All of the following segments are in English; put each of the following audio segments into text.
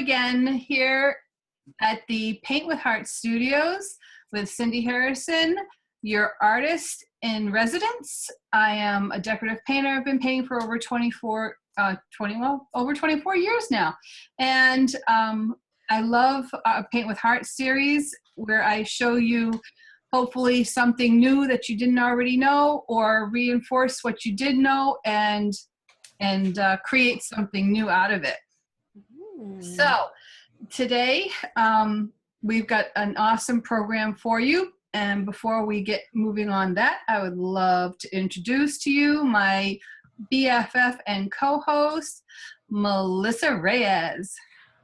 again here at the Paint with Heart Studios with Cindy Harrison, your artist in residence. I am a decorative painter. I've been painting for over 24 years now. And I love Paint with Heart series, where I show you hopefully something new that you didn't already know, or reinforce what you did know and create something new out of it. So today we've got an awesome program for you. And before we get moving on that, I would love to introduce to you my BFF and co-host, Melissa Reyes.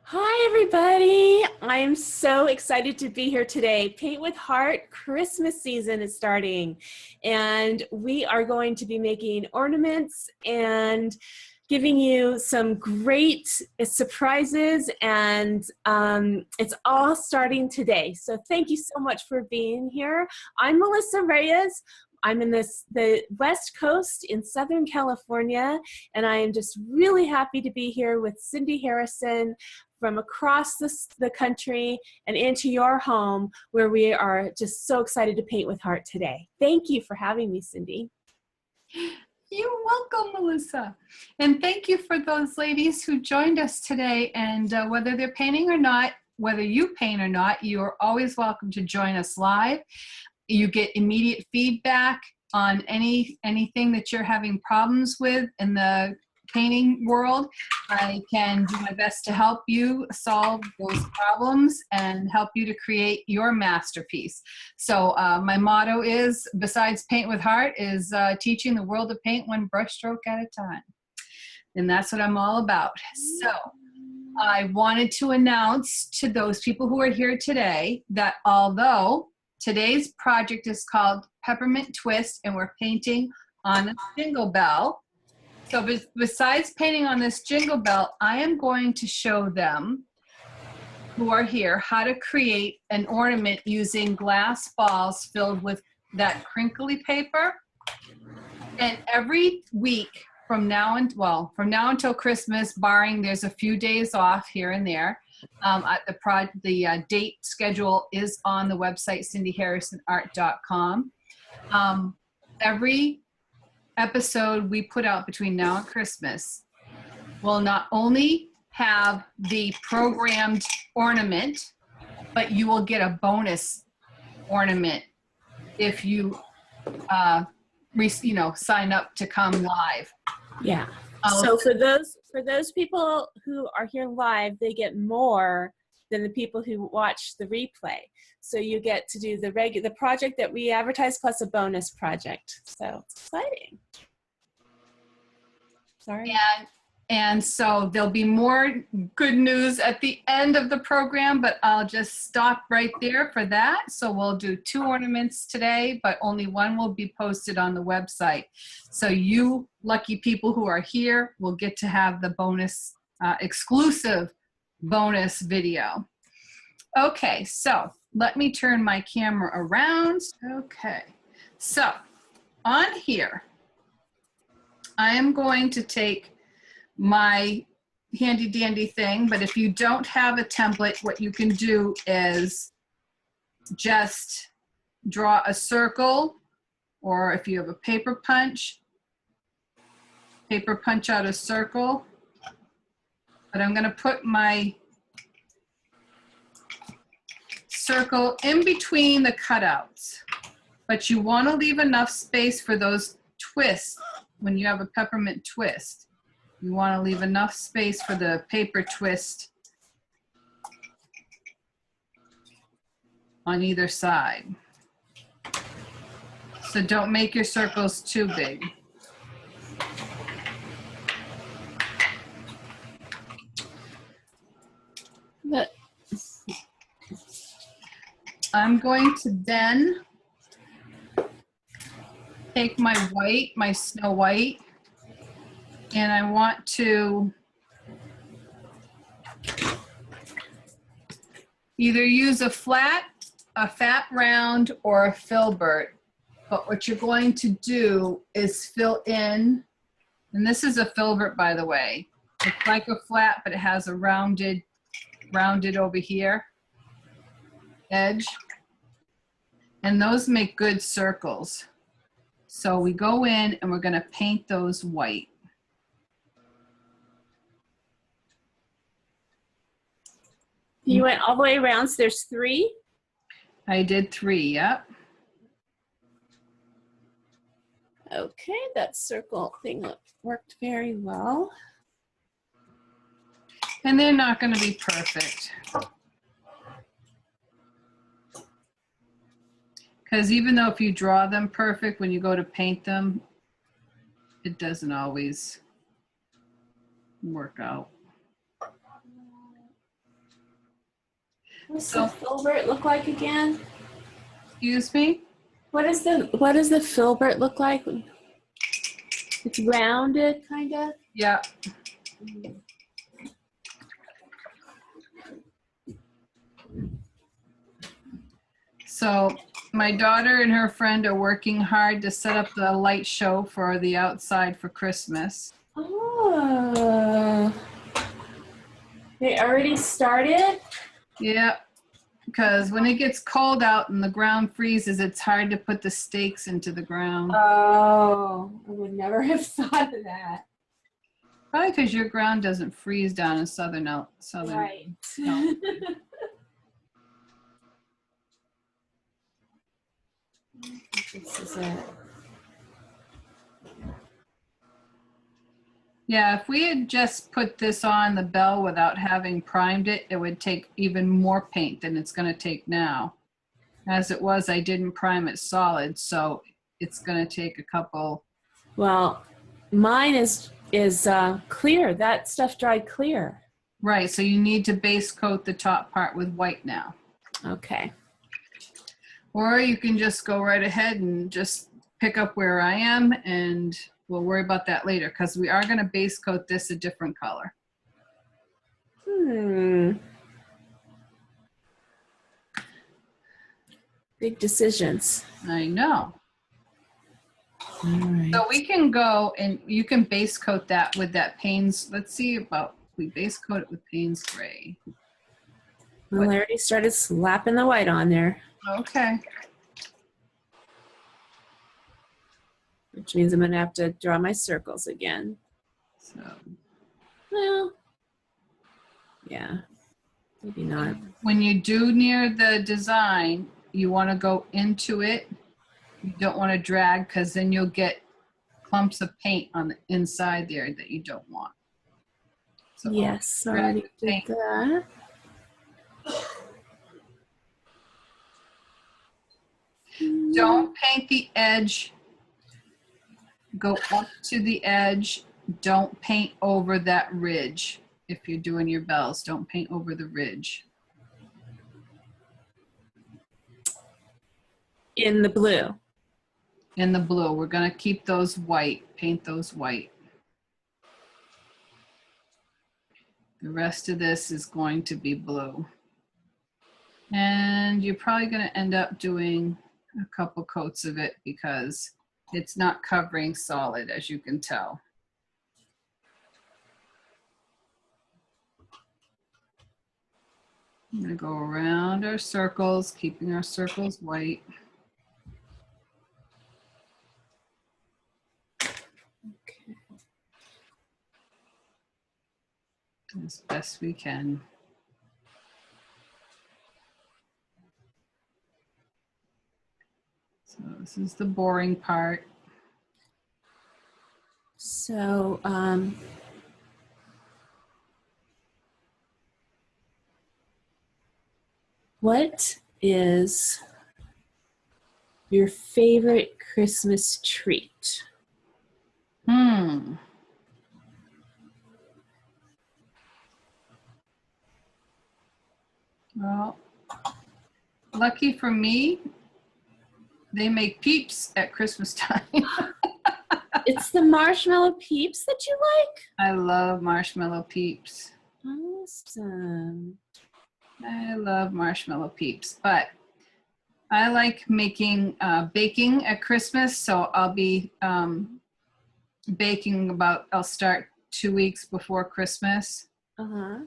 Hi, everybody. I'm so excited to be here today. Paint with Heart Christmas season is starting, and we are going to be making ornaments and giving you some great surprises, and it's all starting today. So thank you so much for being here. I'm Melissa Reyes. I'm in the West Coast in Southern California, and I am just really happy to be here with Cindy Harrison from across the country and into your home, where we are just so excited to paint with heart today. Thank you for having me, Cindy. You're welcome, Melissa. And thank you for those ladies who joined us today. And whether they're painting or not, whether you paint or not, you are always welcome to join us live. You get immediate feedback on anything that you're having problems with in the painting world. I can do my best to help you solve those problems and help you to create your masterpiece. So my motto is, besides Paint with Heart, is teaching the world to paint one brushstroke at a time. And that's what I'm all about. So I wanted to announce to those people who are here today that although today's project is called Peppermint Twist and we're painting on a jingle bell, so besides painting on this jingle bell, I am going to show them who are here how to create an ornament using glass balls filled with that crinkly paper. And every week from now until Christmas, barring there's a few days off here and there, the date schedule is on the website cindyharrisonart.com. Every episode we put out between now and Christmas will not only have the programmed ornament, but you will get a bonus ornament if you sign up to come live. Yeah. So for those people who are here live, they get more than the people who watch the replay. So you get to do the project that we advertise plus a bonus project. So it's exciting. Sorry. And so there'll be more good news at the end of the program, but I'll just stop right there for that. So we'll do 2 ornaments today, but only one will be posted on the website. So you lucky people who are here will get to have the bonus, exclusive bonus video. Okay, so let me turn my camera around. Okay, so on here, I am going to take my handy dandy thing, but if you don't have a template, what you can do is just draw a circle, or if you have a paper punch out a circle. But I'm going to put my circle in between the cutouts, but you want to leave enough space for those twists. When you have a peppermint twist, you want to leave enough space for the paper twist on either side. So don't make your circles too big. I'm going to then take my white, my Snow White, and I want to either use a fat round, or a filbert. But what you're going to do is fill in, and this is a filbert, by the way. It's like a flat, but it has a rounded rounded over here, edge. And those make good circles. So we go in and we're going to paint those white. You went all the way around, so there's 3? I did 3, yep. Okay, that circle thing worked very well. And they're not going to be perfect. Because even though if you draw them perfect, when you go to paint them, it doesn't always work out. What's the filbert look like again? Excuse me? What does the filbert look like? It's rounded, kind of? Yeah. So my daughter and her friend are working hard to set up the light show for the outside for Christmas. Oh. They already started? Yeah, because when it gets cold out and the ground freezes, it's hard to put the stakes into the ground. Oh, I would never have thought of that. Probably because your ground doesn't freeze down in southern. Right. No. This is it. Yeah, if we had just put this on the bell without having primed it, it would take even more paint than it's going to take now. As it was, I didn't prime it solid, so it's going to take a couple. Well, mine is clear. That stuff dried clear. Right, so you need to base coat the top part with white now. Okay. Or you can just go right ahead and just pick up where I am, and we'll worry about that later because we are going to base coat this a different color. Big decisions. I know. All right. So we can go and you can base coat that with that Payne's. Let's see about, we base coat it with Payne's Gray. Well, I already started slapping the white on there. Okay. Which means I'm going to have to draw my circles again. So, Well, yeah, maybe not. when you do near the design, you want to go into it. You don't want to drag because then you'll get clumps of paint on the inside there that you don't want. So Yes, I drag already the did paint. that. Don't paint the edge. Go up to the edge. Don't paint over that ridge. If you're doing your bells, don't paint over the ridge. In the blue. In the blue, we're going to keep those white, paint those white. The rest of this is going to be blue. And you're probably going to end up doing a couple coats of it because it's not covering solid, as you can tell. I'm going to go around our circles, keeping our circles white. Okay. As best we can. So this is the boring part. So, what is your favorite Christmas treat? Well, lucky for me, they make Peeps at Christmas time. It's the marshmallow Peeps that you like? I love marshmallow Peeps. Awesome. I love marshmallow Peeps, but I like making baking at Christmas, so I'll be baking I'll start 2 weeks before Christmas. Uh-huh.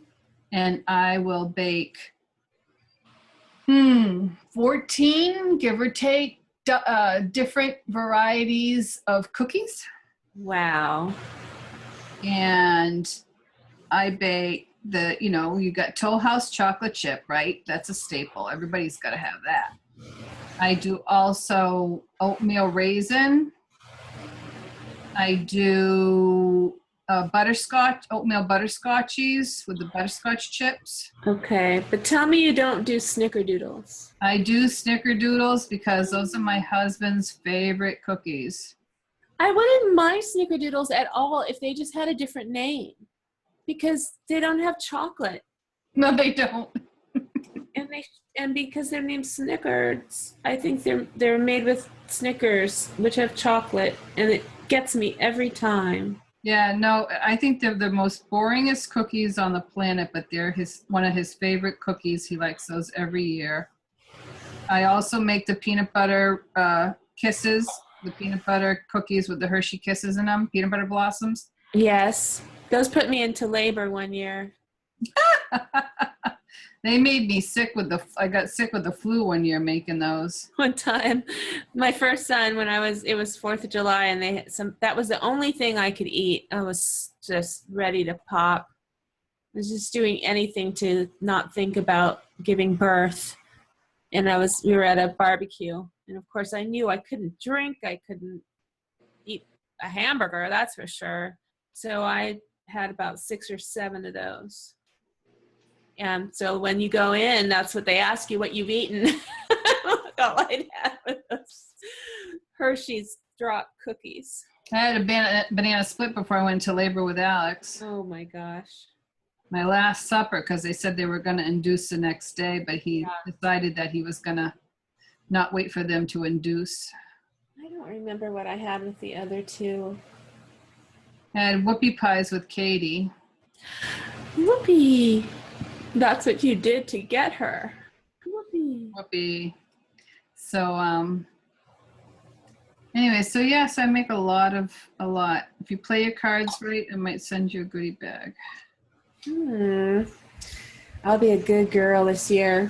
and I will bake 14, give or take, different varieties of cookies. Wow. And I bake you got Toll House chocolate chip, right? That's a staple. Everybody's got to have that. I do also oatmeal raisin. I do oatmeal butterscotchies with the butterscotch chips. Okay, but tell me you don't do snickerdoodles. I do snickerdoodles because those are my husband's favorite cookies. I wouldn't mind snickerdoodles at all if they just had a different name, because they don't have chocolate. No, they don't. And because they're named Snickers, I think they're made with Snickers, which have chocolate, and it gets me every time. Yeah, no, I think they're the most boringest cookies on the planet, but they're one of his favorite cookies. He likes those every year. I also make the peanut butter kisses, the peanut butter cookies with the Hershey Kisses in them, peanut butter blossoms. Yes, those put me into labor one year. They made me sick I got sick with the flu one year making those. One time, my first son, it was 4th of July, and that was the only thing I could eat. I was just ready to pop. I was just doing anything to not think about giving birth. And we were at a barbecue, and of course I knew I couldn't drink, I couldn't eat a hamburger, that's for sure. So I had about 6 or 7 of those. And so when you go in, that's what they ask you, what you've eaten. All I'd had was those Hershey's drop cookies. I had a banana split before I went into labor with Alex. Oh my gosh. My last supper, because they said they were going to induce the next day, but he decided that he was going to not wait for them to induce. I don't remember what I had with the other two. I had whoopie pies with Katie. Whoopie. That's what you did to get her. Whoopie. So, anyway, so yes, I make a lot. If you play your cards right, I might send you a goodie bag. I'll be a good girl this year.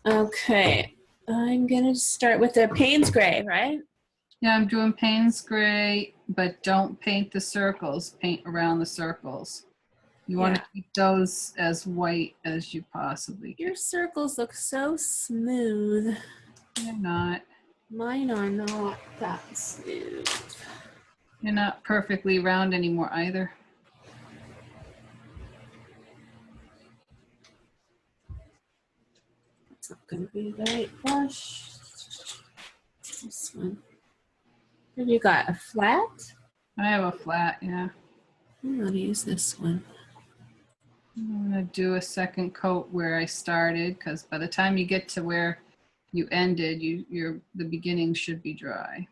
Okay, I'm gonna start with the Payne's Gray, right? Yeah, I'm doing Payne's Gray, but don't paint the circles. Paint around the circles. You want to keep those as white as you possibly can. Your circles look so smooth. They're not. Mine are not that smooth. They're not perfectly round anymore either. It's not going to be the right brush. This one. Have you got a flat? I have a flat, yeah. I'm going to use this one. I'm going to do a second coat where I started, because by the time you get to where you ended, the beginning should be dry.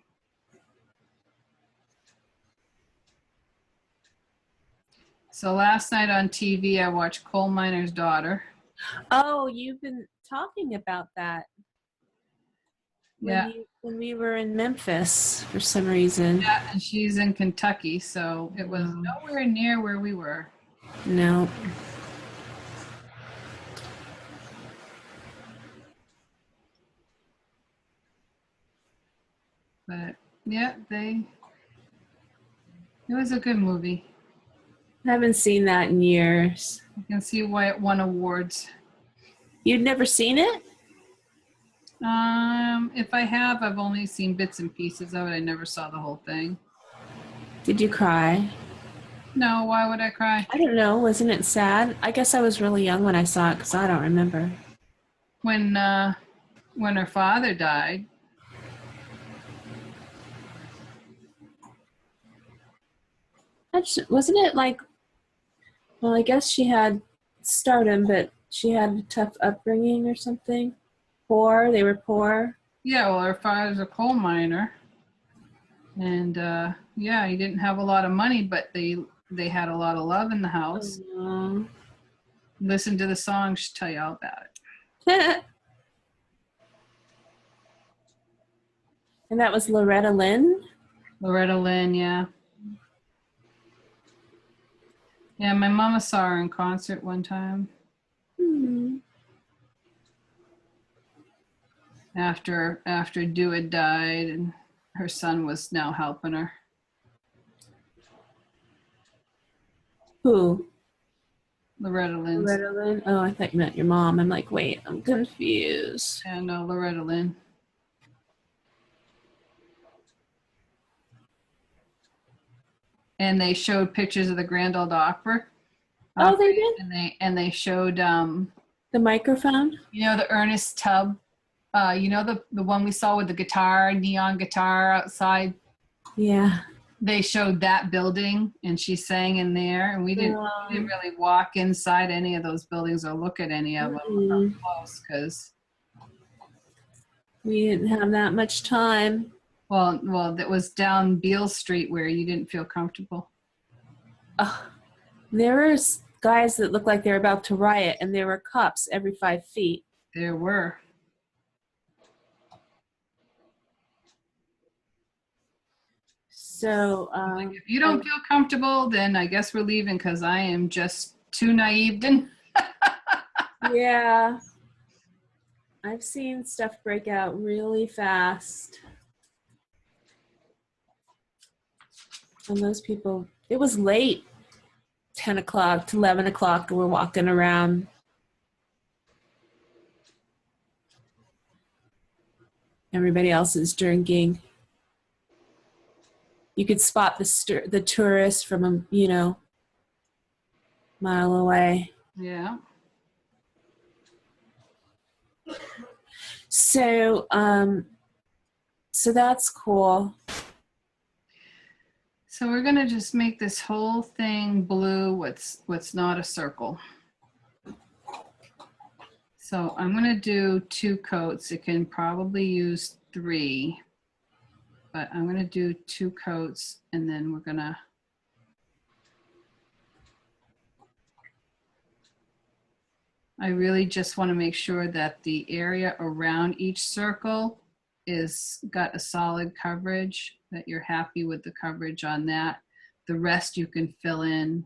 So last night on TV, I watched Coal Miner's Daughter. Oh, you've been talking about that. When we were in Memphis for some reason. Yeah, and she's in Kentucky, so it was nowhere near where we were. No. But yeah, it was a good movie. I haven't seen that in years. You can see why it won awards. You'd never seen it? If I have, I've only seen bits and pieces of it. I never saw the whole thing. Did you cry? No, why would I cry? I don't know. Wasn't it sad? I guess I was really young when I saw it because I don't remember. When her father died. Wasn't it like, well, I guess she had stardom, but she had a tough upbringing or something? Poor? They were poor? Yeah, well, her father's a coal miner. And, yeah, he didn't have a lot of money, but they had a lot of love in the house. Listen to the song, she'll tell you all about it. And that was Loretta Lynn? Loretta Lynn, yeah. Yeah, my mama saw her in concert one time Hmm. after Dew had died, and her son was now helping her. Who? Loretta Lynn's. Loretta Lynn? Oh, I thought you meant your mom. I'm like, wait, I'm confused. Yeah, no, Loretta Lynn. And they showed pictures of the Grand Ole Opry. Oh, they did? And they showed The microphone? the Ernest Tubb, the one we saw with the guitar, neon guitar outside. Yeah. They showed that building, and she sang in there, and we didn't really walk inside any of those buildings or look at any of them up close because we didn't have that much time. well, that was down Beale Street where you didn't feel comfortable. There were guys that looked like they were about to riot, and there were cops every 5 feet. There were. So If you don't feel comfortable, then I guess we're leaving because I am just too naive. yeah, I've seen stuff break out really fast. And those people, it was late, 10 o'clock to 11 o'clock, we're walking around. Everybody else is drinking. You could spot the tourists from a mile away. Yeah. So so that's cool. So we're gonna just make this whole thing blue. What's not a circle. So I'm gonna do 2 coats. It can probably use 3. But I'm going to do 2 coats, and then we're going to I really just want to make sure that the area around each circle is got a solid coverage, that you're happy with the coverage on that. The rest you can fill in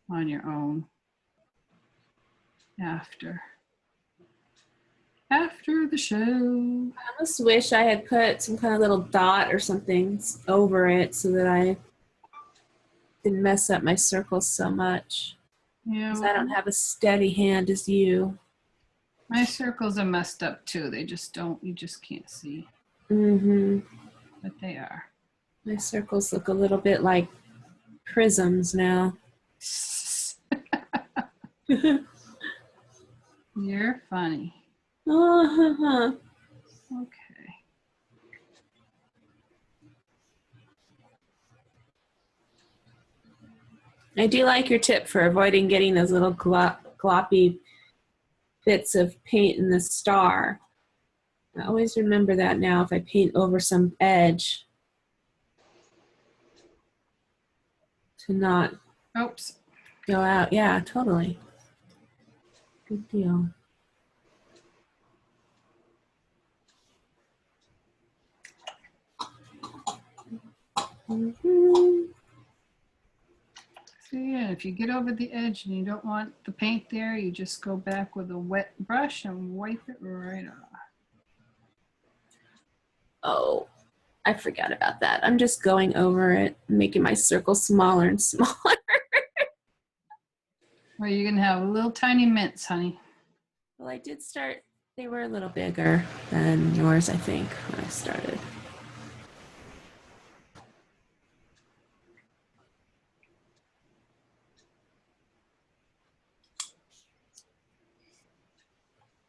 on your own after the show. I almost wish I had put some kind of little dot or something over it so that I didn't mess up my circles so much. Yeah, because I don't have a steady hand as you. My circles are messed up too. They just don't, you just can't see. Mm-hmm. But they are. My circles look a little bit like prisms now. You're funny. Uh-huh. Okay. I do like your tip for avoiding getting those little gloppy bits of paint in the star. I always remember that now if I paint over some edge to not Oops. go out. Yeah, totally. Good deal. Mm-hmm. So yeah, if you get over the edge and you don't want the paint there, you just go back with a wet brush and wipe it right off. Oh, I forgot about that. I'm just going over it, making my circle smaller and smaller. Well, you're gonna have little tiny mints, honey. Well, I did start, they were a little bigger than yours, I think, when I started.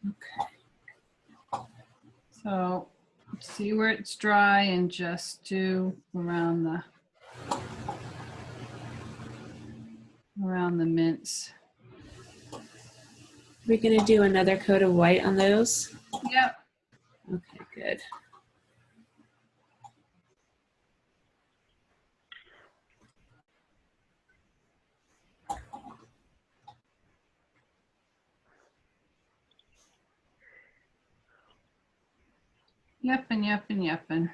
Okay. So see where it's dry and just do around the mints. We're going to do another coat of white on those? Yep. Okay, good. Yeppin', yeppin', yeppin'.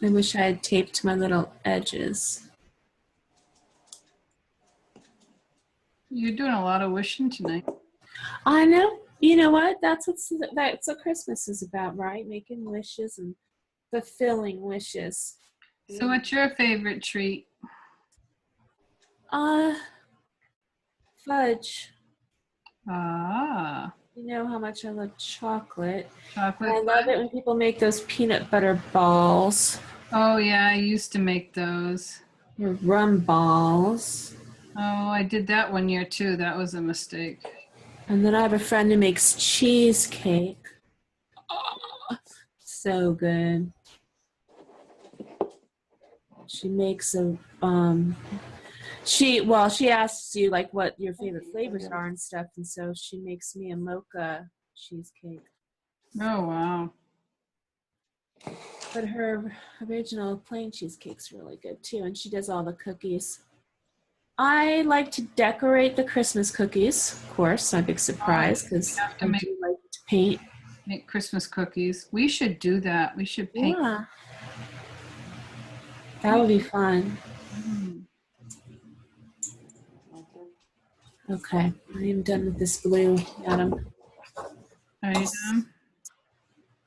I wish I had taped my little edges. You're doing a lot of wishing tonight. I know. You know what? That's what Christmas is about, right? Making wishes and fulfilling wishes. So what's your favorite treat? Fudge. Ah, You know how much I love chocolate. chocolate I love fudge? it when people make those peanut butter balls Oh yeah, I used to make those. or rum balls. Oh, I did that one year too. That was a mistake. And then I have a friend who makes cheesecake. Oh, so good. She makes she asks you like what your favorite flavors are and stuff, and so she makes me a mocha cheesecake. Oh wow. But her original plain cheesecake's really good too, and she does all the cookies. I like to decorate the Christmas cookies, of course, my big surprise, because have to I make do like to paint. Christmas cookies. We should do that. We should paint. Yeah, that would be fun. Mm. Okay, I am done with this blue, Adam. Are you done?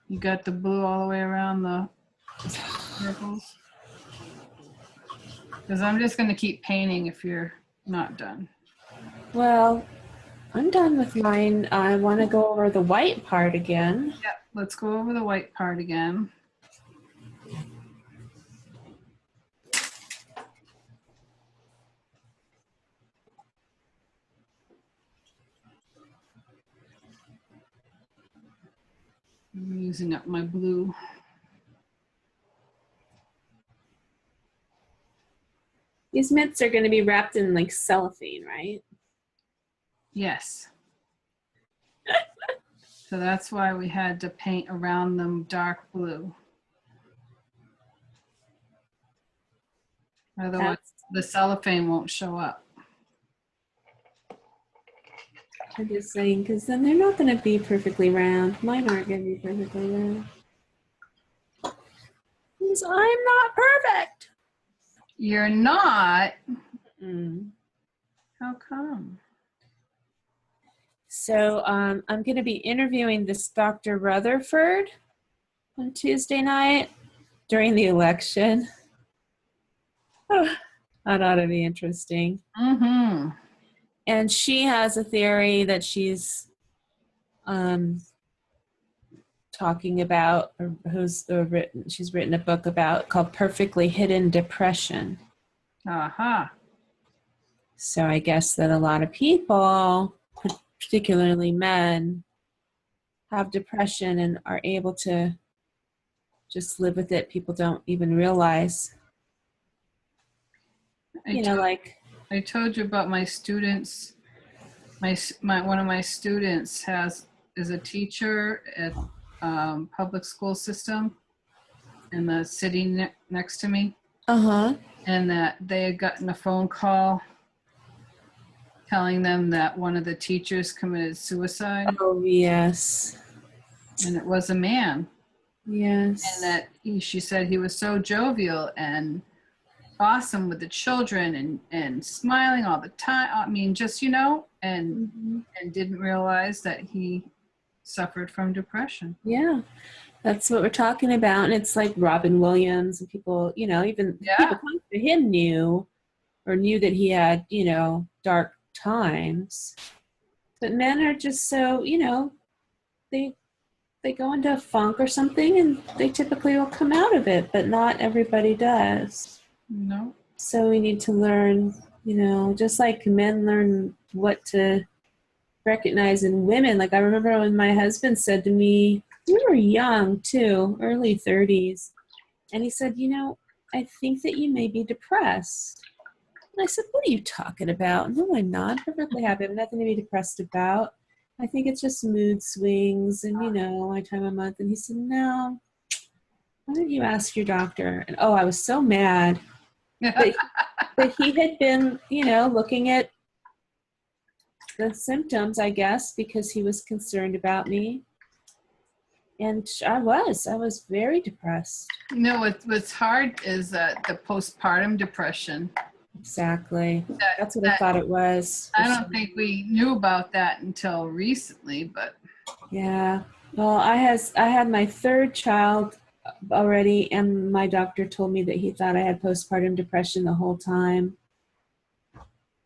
You got the blue all the way around the circles? Because I'm just going to keep painting if you're not done. Well, I'm done with mine. I want to go over the white part again. Yep, let's go over the white part again. I'm using up my blue. These mitts are going to be wrapped in like cellophane, right? Yes. So that's why we had to paint around them dark blue. Otherwise, the cellophane won't show up. I'm just saying, because then they're not going to be perfectly round. Mine aren't going to be perfectly round. Because I'm not perfect. You're not? Mm. How come? So I'm going to be interviewing this Dr. Rutherford on Tuesday night during the election. Oh, that ought to be interesting. Mm-hmm. And she has a theory that she's talking about, or she's written a book about called Perfectly Hidden Depression. Aha. So I guess that a lot of people, particularly men, have depression and are able to just live with it. People don't even realize. I told you about my students. One of my students is a teacher at public school system in the city next to me. Uh-huh. And that they had gotten a phone call telling them that one of the teachers committed suicide. Oh, yes. And it was a man. Yes. And that she said he was so jovial and awesome with the children and smiling all the time. I mean, just, and didn't realize that he suffered from depression. Yeah, that's what we're talking about. And it's like Robin Williams and people, even people close to him knew that he had, dark times. But men are just so, they go into a funk or something and they typically will come out of it, but not everybody does. No. So we need to learn, just like men learn what to recognize in women. Like I remember when my husband said to me, we were young too, early 30s, and he said, I think that you may be depressed. And I said, what are you talking about? No, I'm not. I'm perfectly happy. I have nothing to be depressed about. I think it's just mood swings and, my time of month. And he said, no, why don't you ask your doctor? And I was so mad. But he had been, looking at the symptoms, I guess, because he was concerned about me. And I was very depressed. You know, what's hard is the postpartum depression. Exactly. That's what I That thought it was. I don't think we knew about that until recently, but Yeah. Well, I had my third child already, and my doctor told me that he thought I had postpartum depression the whole time,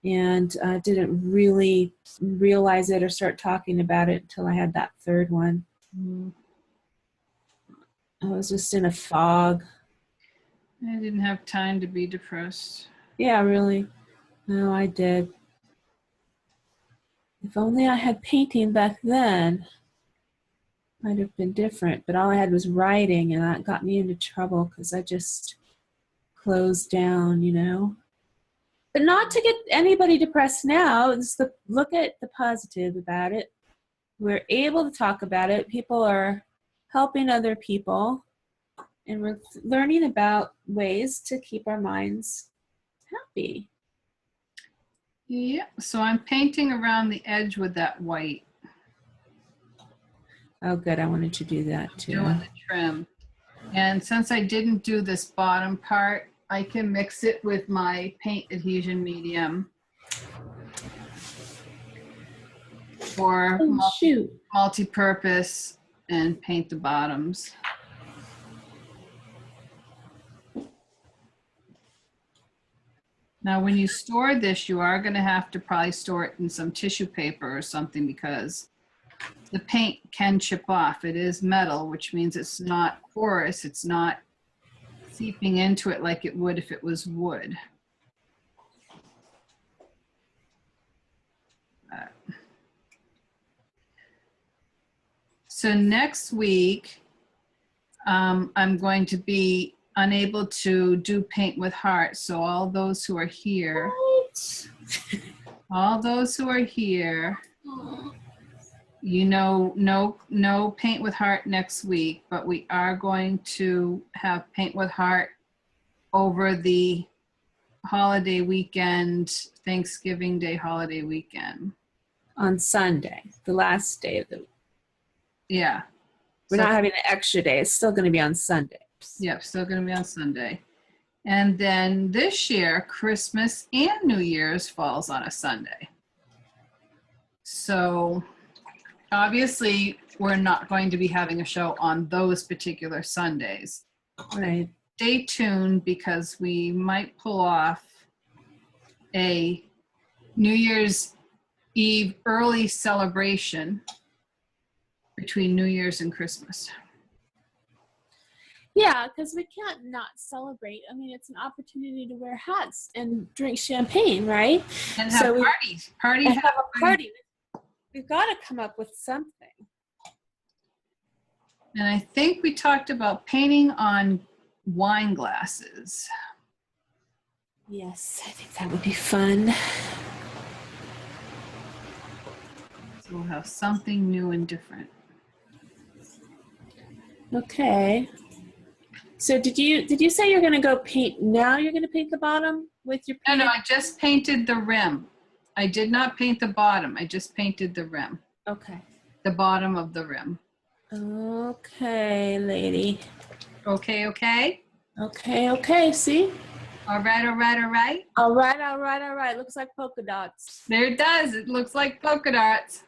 and I didn't really realize it or start talking about it until I had that third one. I was just in a fog. I didn't have time to be depressed. Yeah, really. No, I did. If only I had painting back then, might have been different. But all I had was writing, and that got me into trouble because I just closed down, you know. But not to get anybody depressed now. It's look at the positive about it. We're able to talk about it. People are helping other people, and we're learning about ways to keep our minds happy. Yeah, so I'm painting around the edge with that white. Oh, good. I wanted to do that too. Doing the trim. And since I didn't do this bottom part, I can mix it with my paint adhesion medium. Or multi-purpose and paint the bottoms. Now, when you store this, you are going to have to probably store it in some tissue paper or something because the paint can chip off. It is metal, which means it's not porous. It's not seeping into it like it would if it was wood. So next week, I'm going to be unable to do paint with heart. So all those who are here, all those who are here, you know, no paint with heart next week, but we are going to have paint with heart over the holiday weekend, Thanksgiving Day holiday weekend. On Sunday, the last day of the week. Yeah. We're not having an extra day. It's still going to be on Sunday. Yep, still going to be on Sunday. And then this year, Christmas and New Year's falls on a Sunday. So obviously, we're not going to be having a show on those particular Sundays. Right. Stay tuned because we might pull off a New Year's Eve early celebration between New Year's and Christmas. Yeah, because we can't not celebrate. I mean, it's an opportunity to wear hats and drink champagne, right? And have parties. And have a party. We've got to come up with something. And I think we talked about painting on wine glasses. Yes, I think that would be fun. So we'll have something new and different. Okay. So did you say you're going to go paint now? You're going to paint the bottom with your paint? No, I just painted the rim. I did not paint the bottom. I just painted the rim. Okay. The bottom of the rim. Okay, lady. Okay, okay? Okay, okay. See? All right, all right, all right? All right, all right, all right. Looks like polka dots. There it does. It looks like polka dots.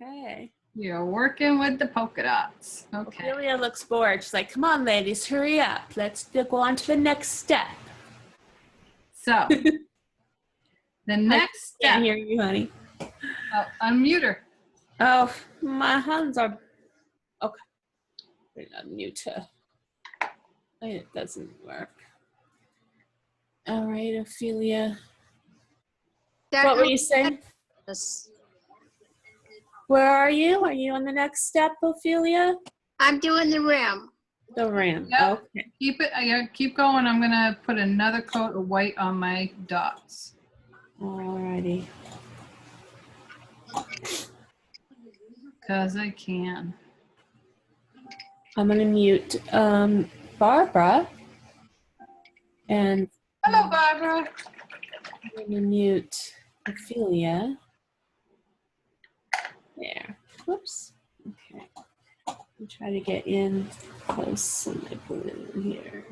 Okay. You're working with the polka dots. Okay. Ophelia looks bored. She's like, come on, ladies, hurry up. Let's go on to the next step. So, the next step. I can't hear you, honey. Oh, unmute her. Oh, my hands are... Okay. We're not mute her. It doesn't work. All right, Ophelia. What were you saying? Where are you? Are you on the next step, Ophelia? I'm doing the rim. The rim. Yep. Okay. Keep it. Keep going. I'm gonna put another coat of white on my dots. Alrighty. Cause I can. I'm gonna mute Barbara, and Hello, Barbara. I'm gonna mute Ophelia. There. Whoops. Okay. I'll try to get in close on my balloon here.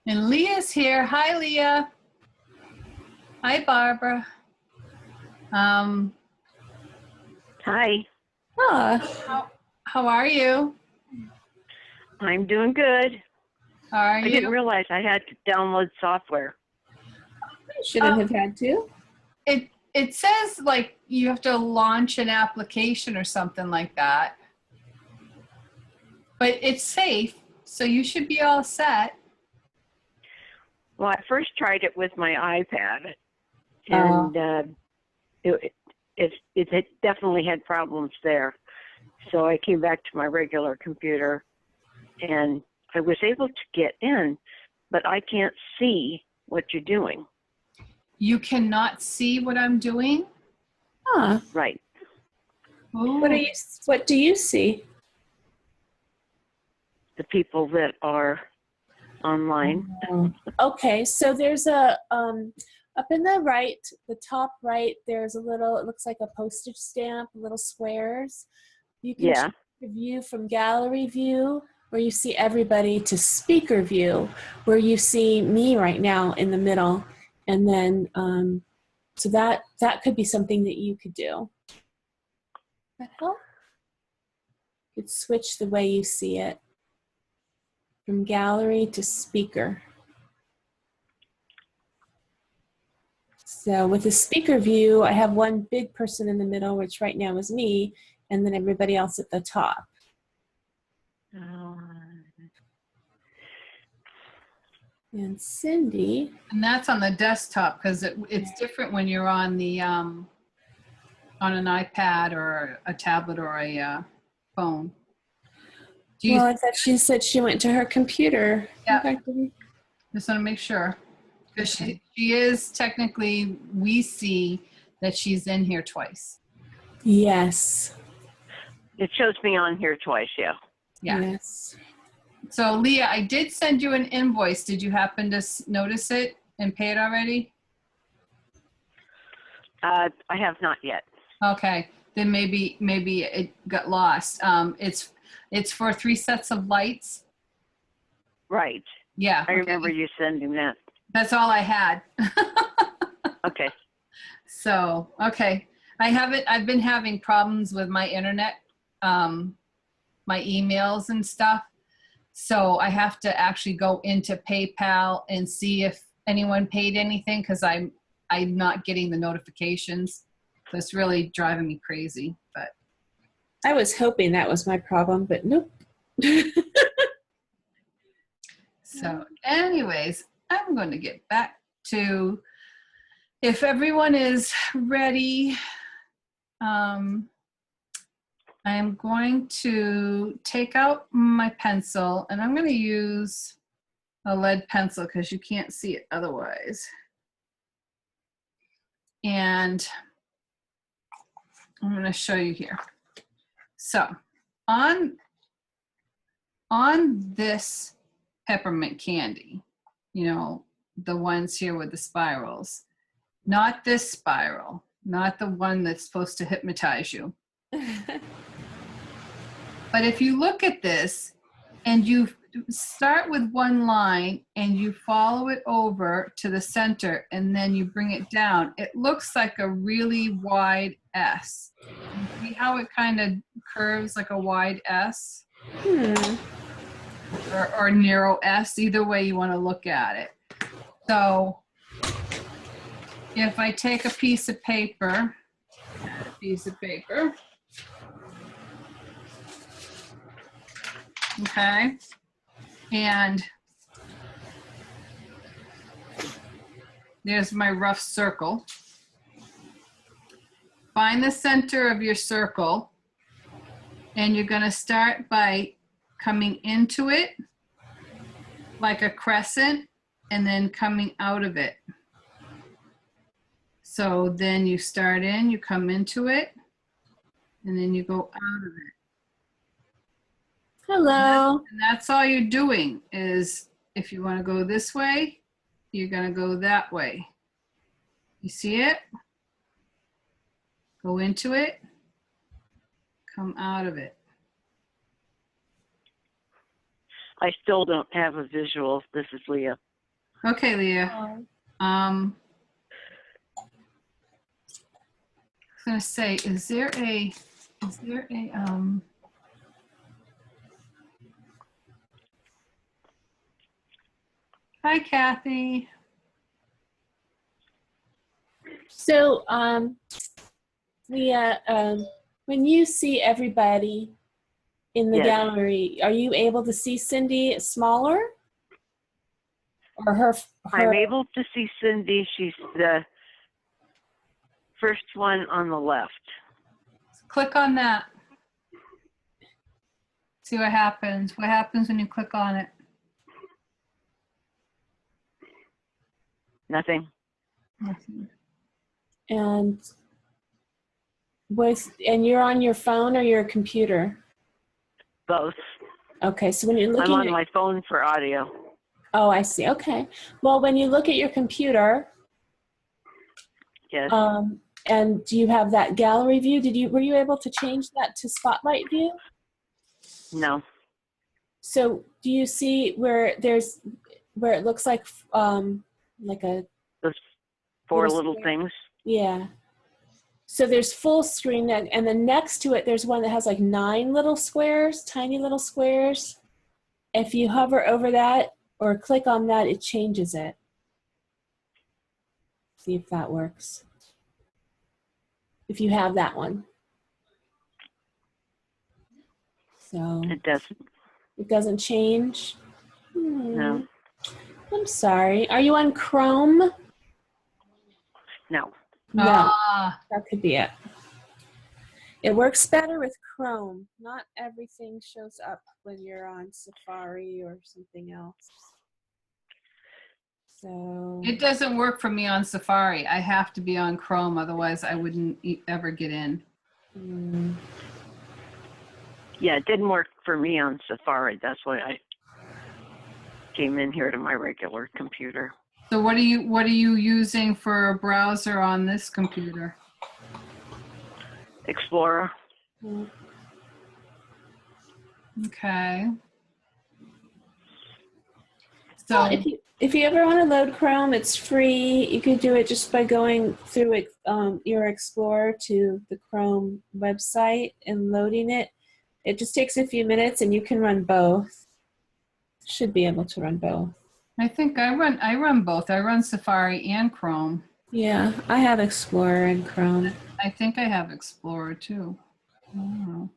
And Leah's here. Hi, Leah. Hi, Barbara. Hi. How are you? I'm doing good. Are I you? didn't realize I had to download software. I shouldn't have had to. It says like you have to launch an application or something like that. But it's safe, so you should be all set. Well, I first tried it with my iPad, and it definitely had problems there. So I came back to my regular computer, and I was able to get in, but I can't see what you're doing. You cannot see what I'm doing? Huh. Right. Ooh. What do you see? The people that are online. Okay, so there's a up in the right, the top right, there's a little, it looks like a postage stamp, little squares. You can Yeah. change the view from gallery view, where you see everybody, to speaker view, where you see me right now in the middle. And then, so that could be something that you could do. That help? You could switch the way you see it from gallery to speaker. So with the speaker view, I have one big person in the middle, which right now is me, and then everybody else at the top. And Cindy. And that's on the desktop because it's different when you're on the on an iPad or a tablet or a phone. Well, I thought she said she went to her computer. Yeah. Okay. Just want to make sure. Because she is technically, we see that she's in here twice. Yes. It shows me on here twice, yeah. Yeah. Yes. So Leah, I did send you an invoice. Did you happen to notice it and pay it already? I have not yet. Okay, then maybe it got lost. It's for 3 sets of lights. Right. Yeah. I remember you sending that. That's all I had. Okay. So, okay. I've been having problems with my internet, my emails and stuff. So I have to actually go into PayPal and see if anyone paid anything because I'm not getting the notifications. So it's really driving me crazy. But I was hoping that was my problem, but nope. So anyways, I'm going to get back to, if everyone is ready, I am going to take out my pencil and I'm going to use a lead pencil because you can't see it otherwise. And I'm going to show you here. So on this peppermint candy, you know, the ones here with the spirals, not this spiral, not the one that's supposed to hypnotize you. But if you look at this and you start with one line and you follow it over to the center and then you bring it down, it looks like a really wide S. See how it kind of curves like a wide S? Or narrow S, either way you want to look at it. So if I take a piece of paper, okay, and there's my rough circle. Find the center of your circle, and you're going to start by coming into it like a crescent and then coming out of it. So then you start in, you come into it, and then you go out of it. Hello. And that's all you're doing is, if you want to go this way, you're going to go that way. You see it? Go into it, come out of it. I still don't have a visual. This is Leah. Okay, Leah. I was gonna say, is there a hi Kathy. So, Leah, when you see everybody in the Yes. gallery, are you able to see Cindy smaller? Or her? I'm able to see Cindy. She's the first one on the left. Click on that. See what happens. What happens when you click on it? Nothing. Nothing. And you're on your phone or your computer? Both. Okay, so when you're I'm looking on my phone for audio. Oh, I see. Okay. Well, when you look at your computer, Yes. and do you have that gallery view? Were you able to change that to spotlight view? No. So do you see where it looks like a Those four little little square? things. Yeah. So there's full screen, and then next to it, there's one that has like 9 little squares, tiny little squares. If you hover over that or click on that, it changes it. See if that works. If you have that one. So It doesn't. it doesn't change? No. I'm sorry. Are you on Chrome? No. No, Ah, that could be it. It works better with Chrome. Not everything shows up when you're on Safari or something else. So it doesn't work for me on Safari. I have to be on Chrome, otherwise I wouldn't ever get in. Yeah, it didn't work for me on Safari. That's why I came in here to my regular computer. So what are you using for a browser on this computer? Explorer. Okay. So well, if you ever want to load Chrome, it's free. You could do it just by going through it, your Explorer to the Chrome website and loading it. It just takes a few minutes, and you can run both. Should be able to run both. I think I run both. I run Safari and Chrome. Yeah, I have Explorer and Chrome. I think I have Explorer too. I don't know.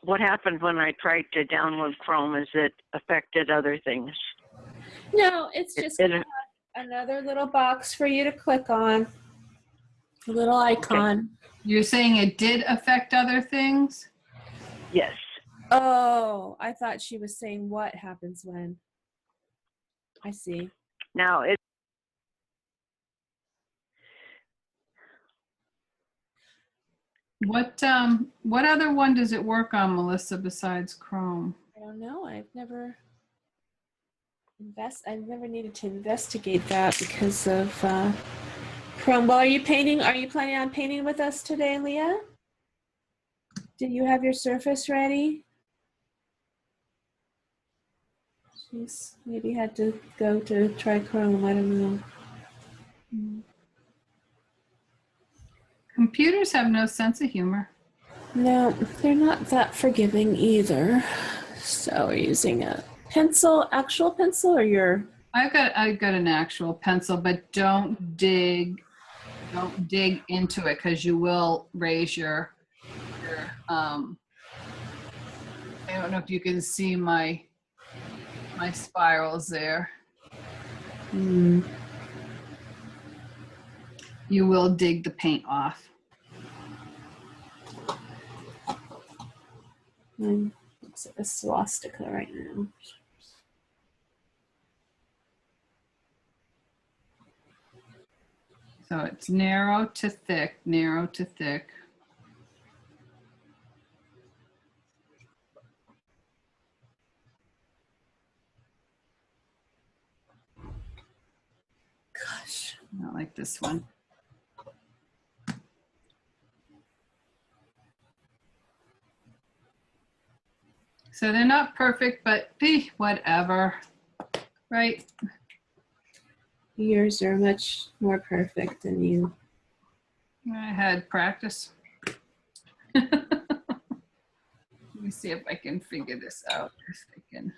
What happened when I tried to download Chrome is it affected other things. No, it's just another little box for you to click on. A little icon. Okay. You're saying it did affect other things? Yes. Oh, I thought she was saying what happens when. I see. Now it. What other one does it work on, Melissa, besides Chrome? I don't know. I've never needed to investigate that because of Chrome. Well, are you planning on painting with us today, Leah? Do you have your surface ready? She's maybe had to go to try Chrome. I don't know. Computers have no sense of humor. No, they're not that forgiving either. So we're using a pencil, actual pencil, or your? I've got an actual pencil, but don't dig into it because you will raise your I don't know if you can see my spirals there. You will dig the paint off. It's a swastika right now. So it's narrow to thick, narrow to thick. Gosh. Not like this one. So they're not perfect, but whatever, right? Yours are much more perfect than you. I had practice. Let me see if I can figure this out. If I can.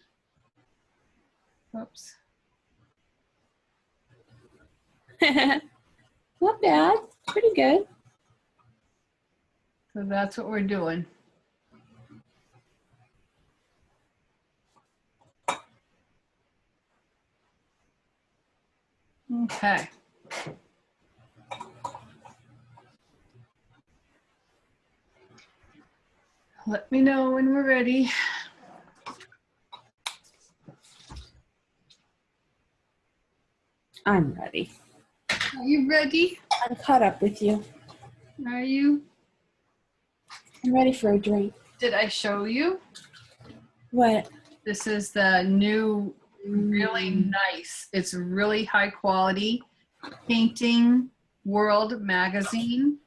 Oops. Not bad. Pretty good. So that's what we're doing. Okay. Let me know when we're ready. I'm ready. Are you ready? I'm caught up with you. Are you? I'm ready for a drink. Did I show you? What? This is the new, really nice, it's really high quality Painting World magazine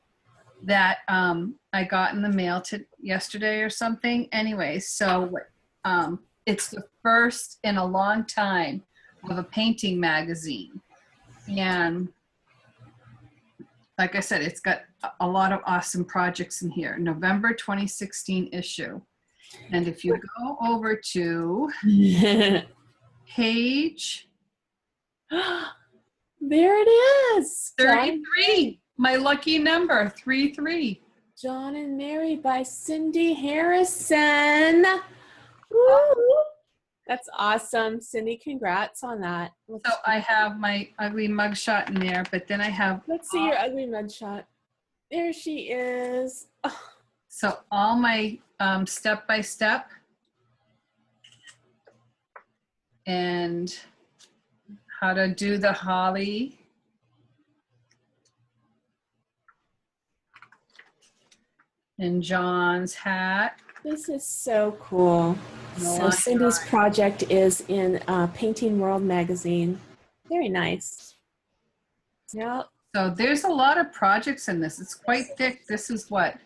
that I got in the mail yesterday or something. Anyway, so it's the first in a long time of a painting magazine. And like I said, it's got a lot of awesome projects in here. November 2016 issue. And if you go over to page There it is. 33, my lucky number, 33. John and Mary by Cindy Harrison. Woo! That's awesome. Cindy, congrats on that. So I have my ugly mugshot in there, but then I have, Let's see your ugly mugshot. There she is. Oh, so all my step-by-step and how to do the holly. And John's hat. this is so cool. No, So Cindy's project is in Painting World magazine. Very nice. Yep. So there's a lot of projects in this. It's quite thick. This is what?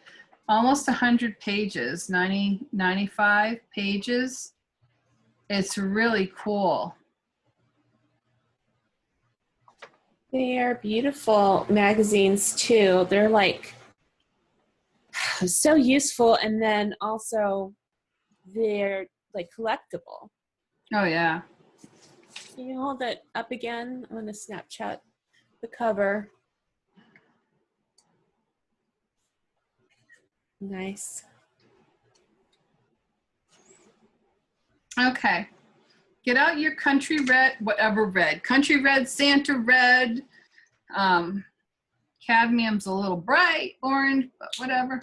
Almost 100 pages, 95 pages. It's really cool. They are beautiful magazines too. They're like so useful, and then also they're like collectible. Oh yeah. Can you hold that up again? I'm going to Snapchat the cover. Nice. Okay. Get out your country red, whatever red. Country red, Santa red. Cadmium's a little bright orange, but whatever.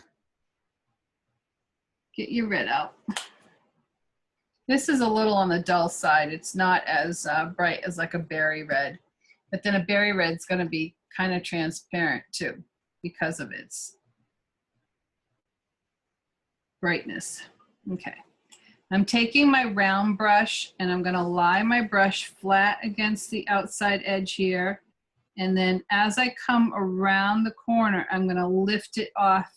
Get your red out. This is a little on the dull side. It's not as bright as like a berry red. But then a berry red's going to be kind of transparent too because of its brightness. Okay. I'm taking my round brush and I'm going to lie my brush flat against the outside edge here. And then as I come around the corner, I'm going to lift it off.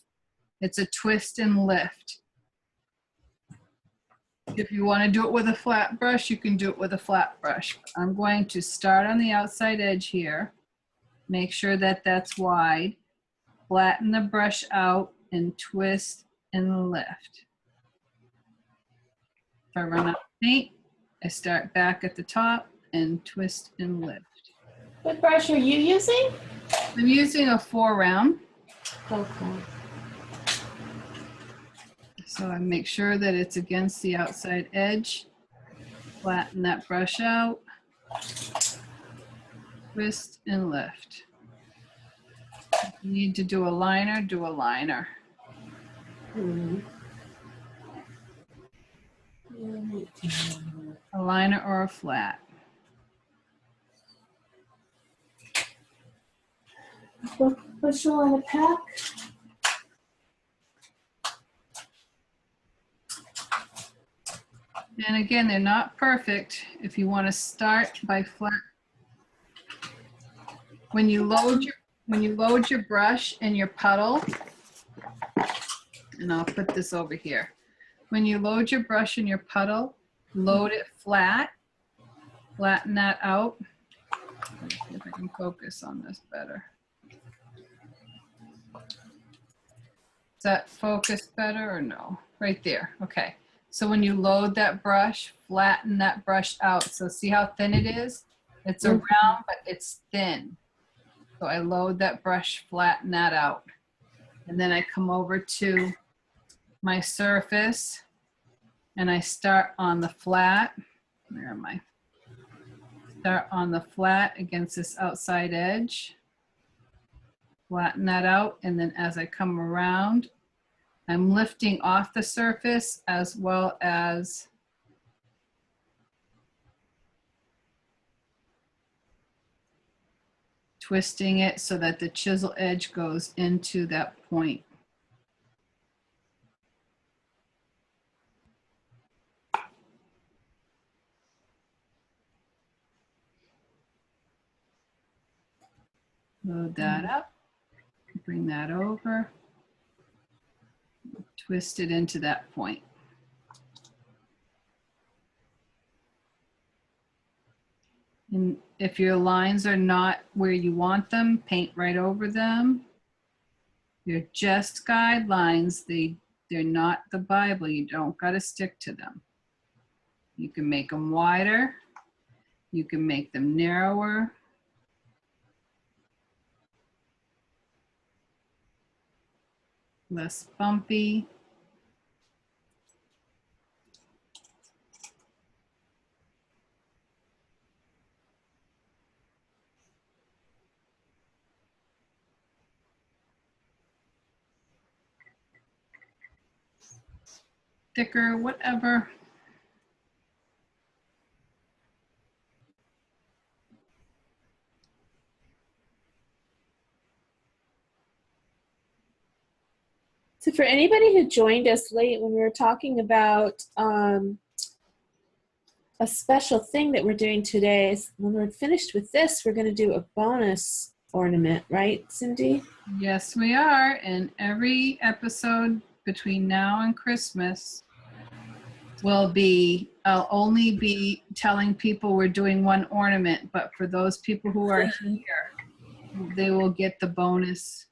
It's a twist and lift. If you want to do it with a flat brush, you can do it with a flat brush. I'm going to start on the outside edge here. Make sure that that's wide. Flatten the brush out and twist and lift. If I run out of paint, I start back at the top and twist and lift. What brush are you using? I'm using a 4 round. Okay. So I make sure that it's against the outside edge. Flatten that brush out. Twist and lift. If you need to do a liner, do a liner. A liner or a flat. Bushel and a pack. And again, they're not perfect. If you want to start by flat, when you load your brush and your puddle, and I'll put this over here. when you load your brush in your puddle, load it flat, flatten that out. Let's see if I can focus on this better. Is that focus better or no? Right there, okay. So when you load that brush, flatten that brush out. So see how thin it is? It's around, but it's thin. So I load that brush, flatten that out. And then I come over to my surface and I start on the flat. Where am I? Start on the flat against this outside edge. Flatten that out, and then as I come around, I'm lifting off the surface as well as twisting it so that the chisel edge goes into that point. Load that up, bring that over, twist it into that point. And if your lines are not where you want them, paint right over them. They're just guidelines. They're not the Bible. You don't got to stick to them. You can make them wider. You can make them narrower. Less bumpy. Thicker, whatever. So for anybody who joined us late when we were talking about a special thing that we're doing today, is when we're finished with this, we're going to do a bonus ornament, right, Cindy? Yes, we are. And every episode between now and Christmas will be, I'll only be telling people we're doing one ornament, but for those people who are here, they will get the bonus.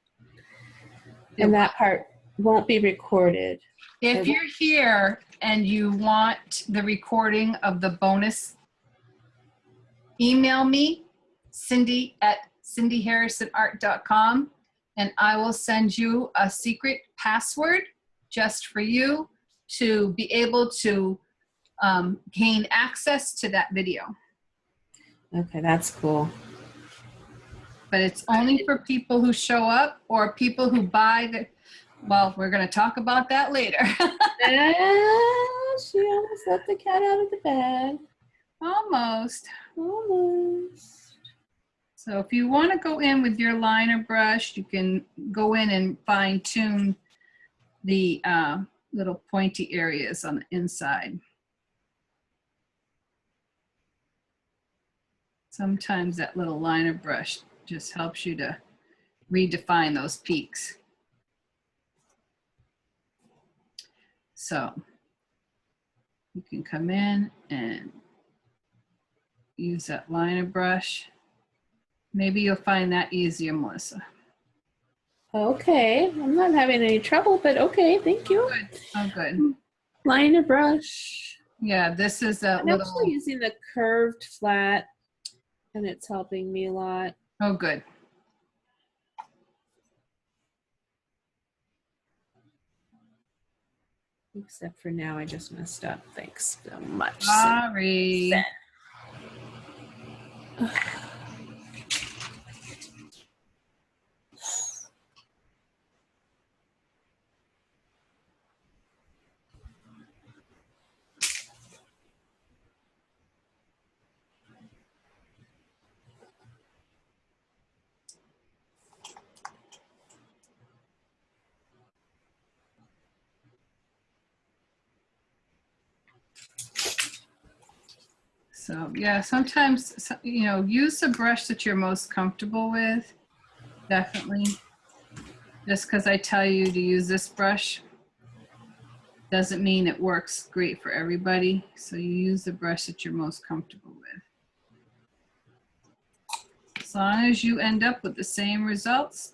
And that part won't be recorded. If you're here and you want the recording of the bonus, email me, Cindy at cindyharrisonart.com, and I will send you a secret password just for you to be able to gain access to that video. Okay, that's cool. But it's only for people who show up or people who buy the, well, we're going to talk about that later. She almost let the cat out of the bag. Almost. Almost. So if you want to go in with your liner brush, you can go in and fine tune the little pointy areas on the inside. Sometimes that little liner brush just helps you to redefine those peaks. So you can come in and use that liner brush. Maybe you'll find that easier, Melissa. Okay, I'm not having any trouble, but okay, thank you. Good. Oh, good. Liner brush. Yeah, this is a I'm little. actually using the curved flat, and it's helping me a lot. Oh, good. Except for now, I just messed up. Thanks so much. Sorry. So yeah, sometimes, you know, use the brush that you're most comfortable with. Definitely. Just because I tell you to use this brush Doesn't mean it works great for everybody, so you use the brush that you're most comfortable with. As long as you end up with the same results,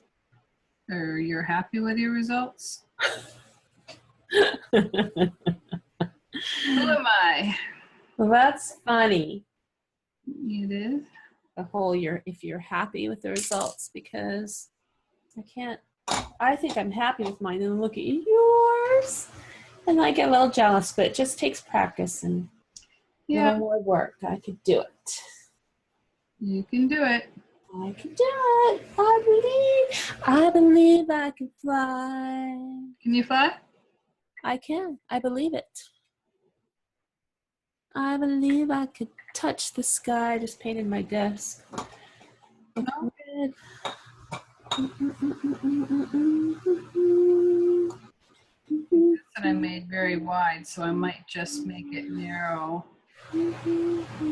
or you're happy with your results. Who am I? Well, that's funny. It is. The whole if you're happy with the results, because I think I'm happy with mine, and look at yours. And I get a little jealous, but it just takes practice and a little more work. I could do it. You can do it. I can do it. I believe I can fly. Can you fly? I can. I believe it. I believe I could touch the sky. I just painted my desk. No. Red. And I made very wide, so I might just make it narrow. I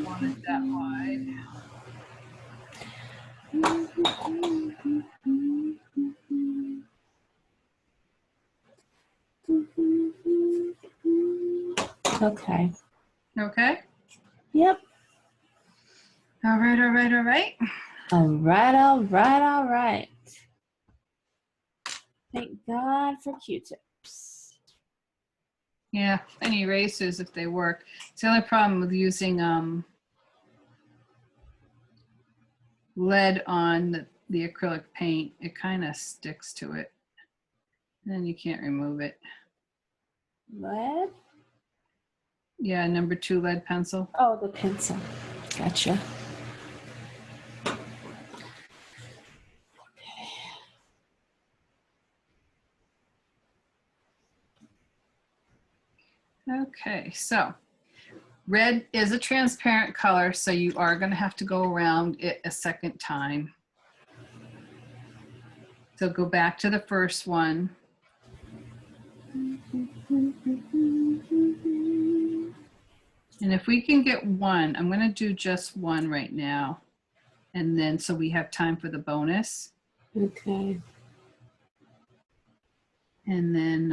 want it that wide. Okay. Okay? Yep. All right, all right, all right. All right, all right, all right. Thank God for Q-tips. Yeah, and erasers if they work. It's the only problem with using lead on the acrylic paint. It kind of sticks to it. And then you can't remove it. Lead? Yeah, number 2 lead pencil. Oh, the pencil. Gotcha. Okay, so red is a transparent color, so you are going to have to go around it a second time. So go back to the first one. And if we can get one, I'm going to do just one right now. And then so we have time for the bonus. Okay. And then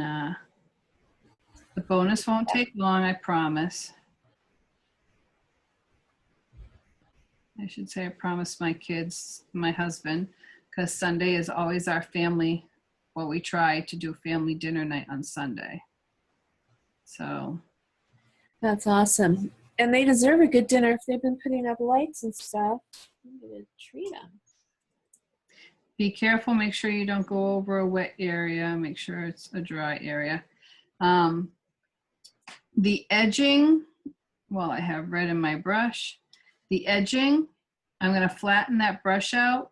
the bonus won't take long, I promise. I should say I promised my kids, my husband, because Sunday is always our family. Well, we try to do family dinner night on Sunday. So. That's awesome. And they deserve a good dinner if they've been putting up lights and stuff. I'm going to treat them. Be careful, make sure you don't go over a wet area. Make sure it's a dry area. The edging, well, I have red in my brush. The edging, I'm going to flatten that brush out,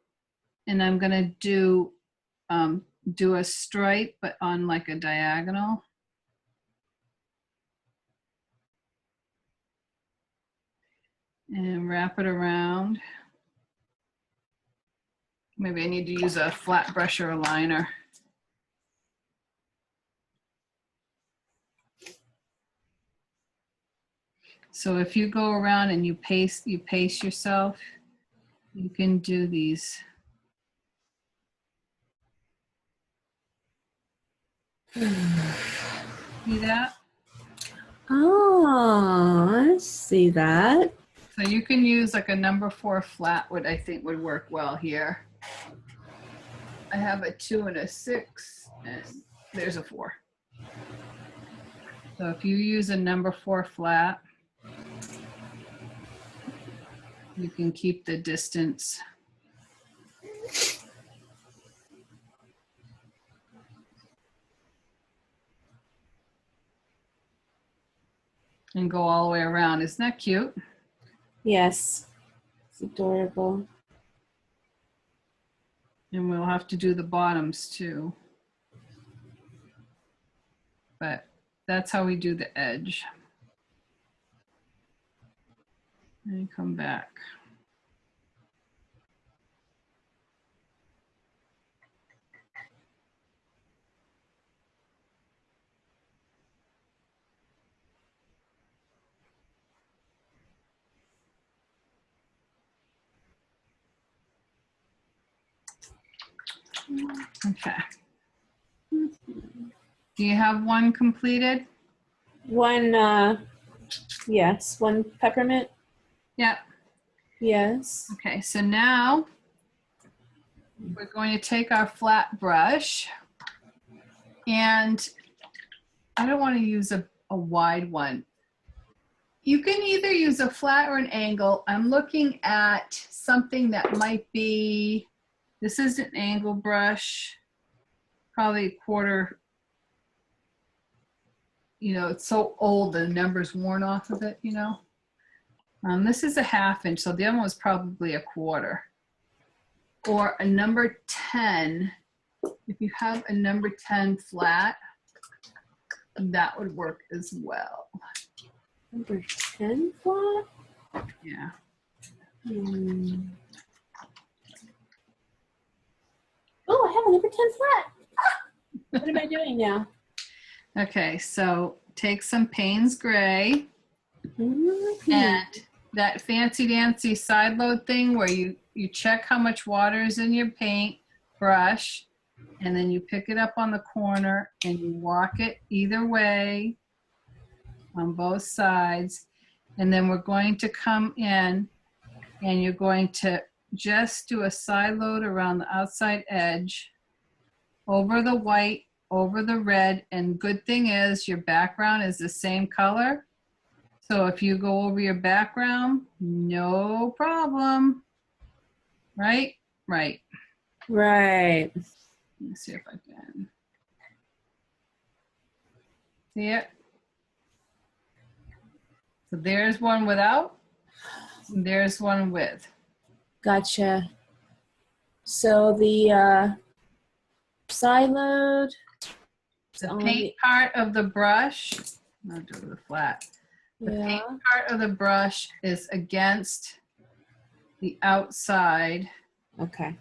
and I'm going to do a stripe, but on like a diagonal. And wrap it around. Maybe I need to use a flat brush or a liner. So if you go around and you pace yourself, you can do these. See that? Oh, I see that. So you can use like a number 4 flat, what I think would work well here. I have a 2 and a 6, and there's a 4. So if you use a number 4 flat, you can keep the distance. And go all the way around. Isn't that cute? Yes. It's adorable. And we'll have to do the bottoms too. But that's how we do the edge. And come back. Okay. Do you have one completed? One, yes, one peppermint. Yep. Yes. Okay, so now we're going to take our flat brush, and I don't want to use a wide one. You can either use a flat or an angle. I'm looking at something that might be, this is an angle brush, probably a quarter, you know, it's so old, the number's worn off of it, you know. This is a 1/2 inch, so the other one was probably a quarter. Or a number 10, if you have a number 10 flat, that would work as well. Number 10 flat? Yeah. Oh, I have a number 10 flat. What am I doing now? Okay, so take some Payne's Gray and that fancy dancy side load thing where you check how much water is in your paint brush, and then you pick it up on the corner and you walk it either way on both sides. And then we're going to come in and you're going to just do a side load around the outside edge over the white, over the red, and good thing is your background is the same color. So if you go over your background, no problem. Right? Right. Right. Let me see if I can. See it? So there's one without, and there's one with. Gotcha. So the side load. The paint part of the brush, I'll do the flat. The Yeah. paint part of the brush is against the outside. Okay.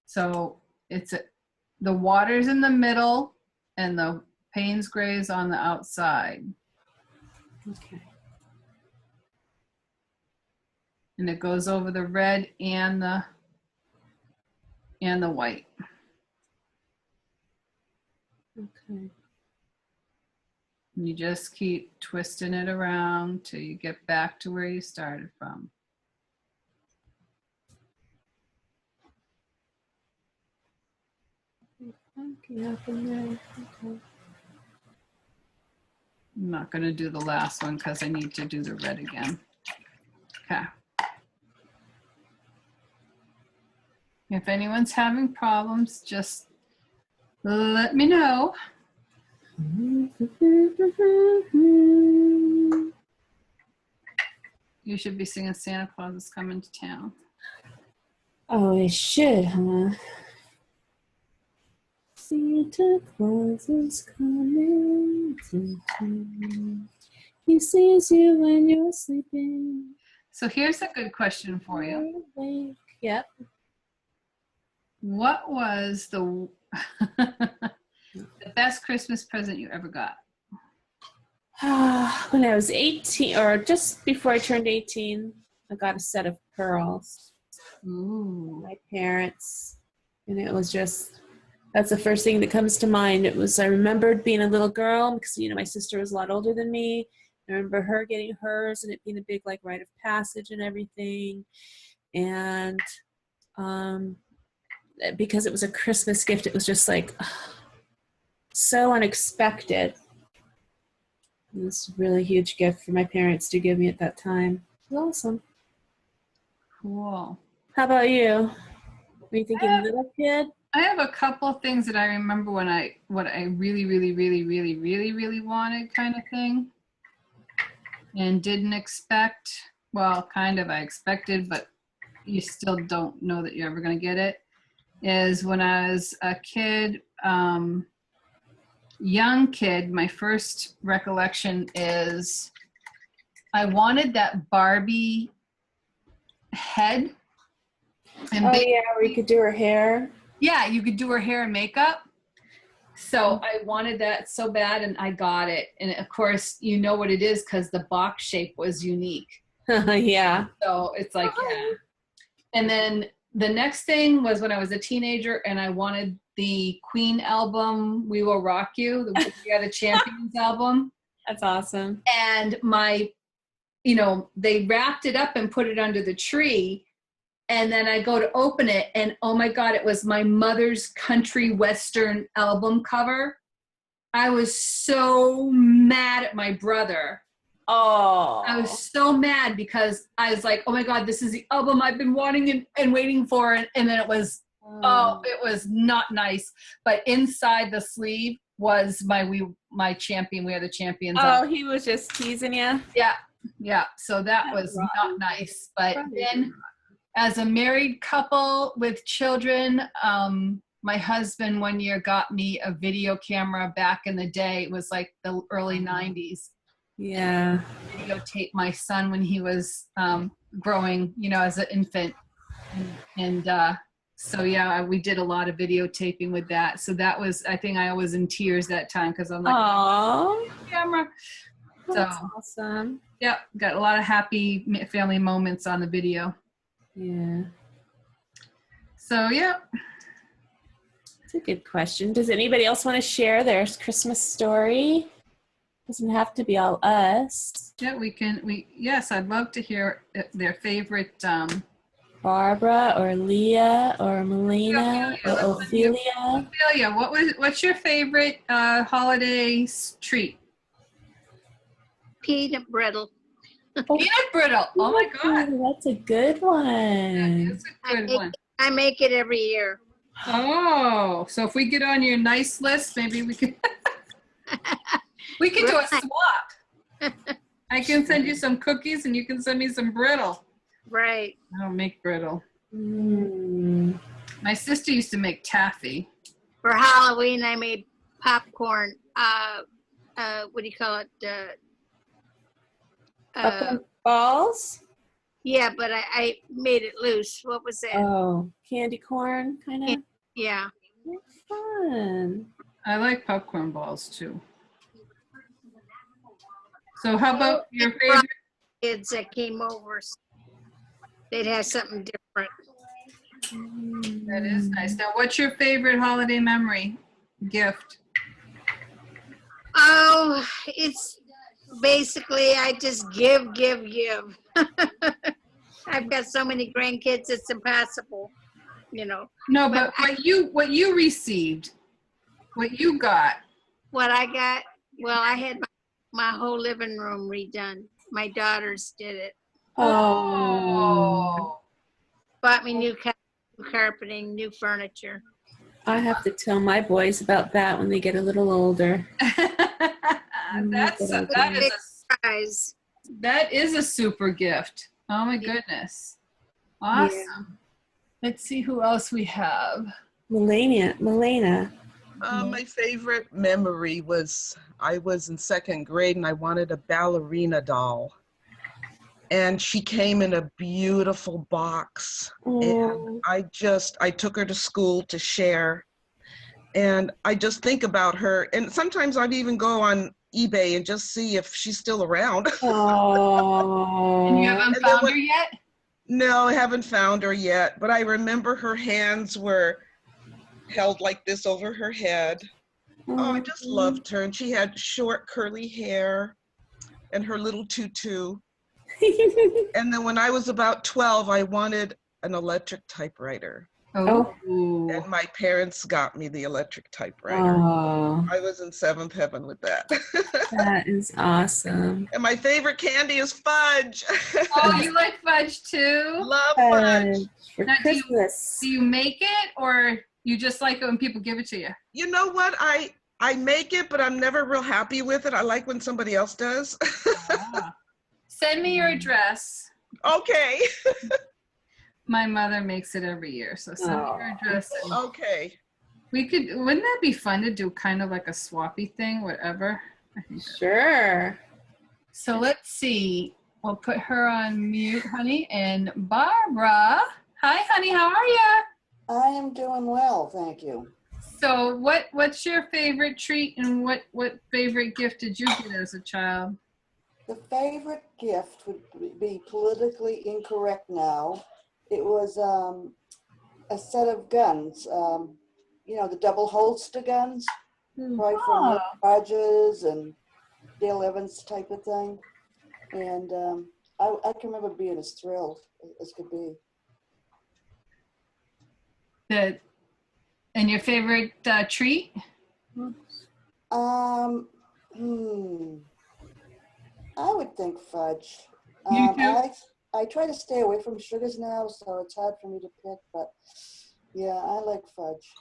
So it's the water's in the middle and the Payne's Gray is on the outside. Okay. And it goes over the red and the white. Okay. And you just keep twisting it around till you get back to where you started from. Okay, up in there. Okay. I'm not going to do the last one because I need to do the red again. Okay. If anyone's having problems, just let me know. You should be singing Santa Claus is Coming to Town. Oh, it should, huh? Santa Claus is coming to town. He sees you when you're sleeping. So here's a good question for you. Yep. What was the best Christmas present you ever got? When I was 18, or just before I turned 18, I got a set of pearls. Ooh. My parents, and it was just, that's the first thing that comes to mind. It was, I remembered being a little girl because, you know, my sister was a lot older than me. I remember her getting hers and it being a big, like, rite of passage and everything. And because it was a Christmas gift, it was just like so unexpected. It was a really huge gift for my parents to give me at that time. It was awesome. Cool. How about you? Were you thinking little kid? I have a couple of things that I remember what I really, really, really, really, really, really wanted, kind of thing, and didn't expect. Well, kind of I expected, but you still don't know that you're ever going to get it. Is when I was a kid, young kid, my first recollection is I wanted that Barbie head. And Oh, yeah, where you could do her hair. Yeah, you could do her hair and makeup. So I wanted that so bad, and I got it. And of course, you know what it is because the box shape was unique. Yeah. So it's like, yeah. And then the next thing was when I was a teenager, and I wanted the Queen album, We Will Rock You, the We Are the Champions album. That's awesome. And they wrapped it up and put it under the tree. And then I go to open it, and oh my God, it was my mother's country western album cover. I was so mad at my brother. Oh. I was so mad because I was like, oh my God, this is the album I've been wanting and waiting for. And then it was, it was not nice. But inside the sleeve was my champion. We are the champions. Oh, he was just teasing you? Yeah. Yeah. So that was not nice. But then as a married couple with children, my husband one year got me a video camera back in the day. It was like the early 90s. Yeah. Videotape my son when he was growing, as an infant. And so, yeah, we did a lot of videotaping with that. So that was, I think I was in tears that time because I'm like, oh, camera. That's awesome. Yeah, got a lot of happy family moments on the video. Yeah. So, yeah. That's a good question. Does anybody else want to share their Christmas story? Doesn't have to be all us. Yeah, yes, I'd love to hear their favorite. Barbara or Leah or Melina or Ophelia. Ophelia, what's your favorite holiday treat? Peanut brittle. Peanut brittle. Oh my God. That's a good one. That's a good one. I make it every year. Oh, so if we get on your nice list, maybe we could we could do a swap. I can send you some cookies and you can send me some brittle. Right. I don't make brittle. Mm. My sister used to make taffy. For Halloween, I made popcorn. What do you call it? Balls? Yeah, but I made it loose. What was that? Oh, candy corn, kind of? Yeah. Fun. I like popcorn balls too. So how about your favorite? Kids that came over, they'd have something different. That is nice. Now, what's your favorite holiday memory gift? Oh, it's basically I just give. I've got so many grandkids, it's impossible, No, but what you received, what you got. What I got, well, I had my whole living room redone. My daughters did it. Oh. Bought me new carpeting, new furniture. I have to tell my boys about that when they get a little older. That is a super gift. Oh my goodness. Awesome. Yeah. Let's see who else we have. Melina. My favorite memory was I was in second grade and I wanted a ballerina doll. And she came in a beautiful box. And I took her to school to share. And I just think about her. And sometimes I'd even go on eBay and just see if she's still around. Oh. And you haven't found her yet? No, I haven't found her yet. But I remember her hands were held like this over her head. Oh, I just loved her. And she had short curly hair and her little tutu. And then when I was about 12, I wanted an electric typewriter. Oh. And my parents got me the electric typewriter. Oh. I was in seventh heaven with that. That is awesome. And my favorite candy is fudge. Oh, you like fudge too? Love fudge. For now, Christmas. Do you make it or you just like it when people give it to you? You know what? I make it, but I'm never real happy with it. I like when somebody else does. Send me your address. Okay. My mother makes it every year, so send me your address. Okay. Wouldn't that be fun to do kind of like a swappy thing, whatever? I think Sure. So let's see. We'll put her on mute, honey. And Barbara. Hi, honey. How are you? I am doing well, thank you. So what's your favorite treat and what favorite gift did you get as a child? The favorite gift would be politically incorrect now. It was a set of guns, the double holster guns, right from Rogers and Dale Evans type of thing. And I can remember being as thrilled as could be. And your favorite treat? I would think fudge. You too? I try to stay away from sugars now, so it's hard for me to pick, but yeah, I like fudge.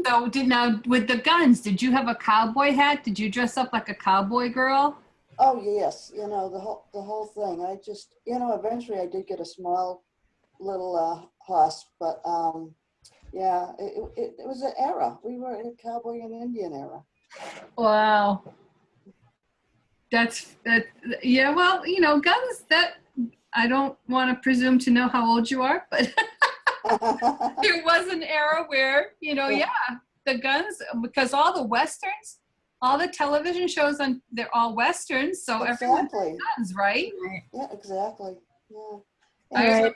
So now with the guns, did you have a cowboy hat? Did you dress up like a cowboy girl? Oh yes, the whole thing. I just, eventually I did get a small little horse, but yeah, it was an era. We were in a cowboy and Indian era. Wow. Yeah, well, guns, that I don't want to presume to know how old you are, but there was an era where, yeah, the guns, because all the Westerns, all the television shows they're all Westerns, so everyone has guns, right? Yeah, exactly. Yeah.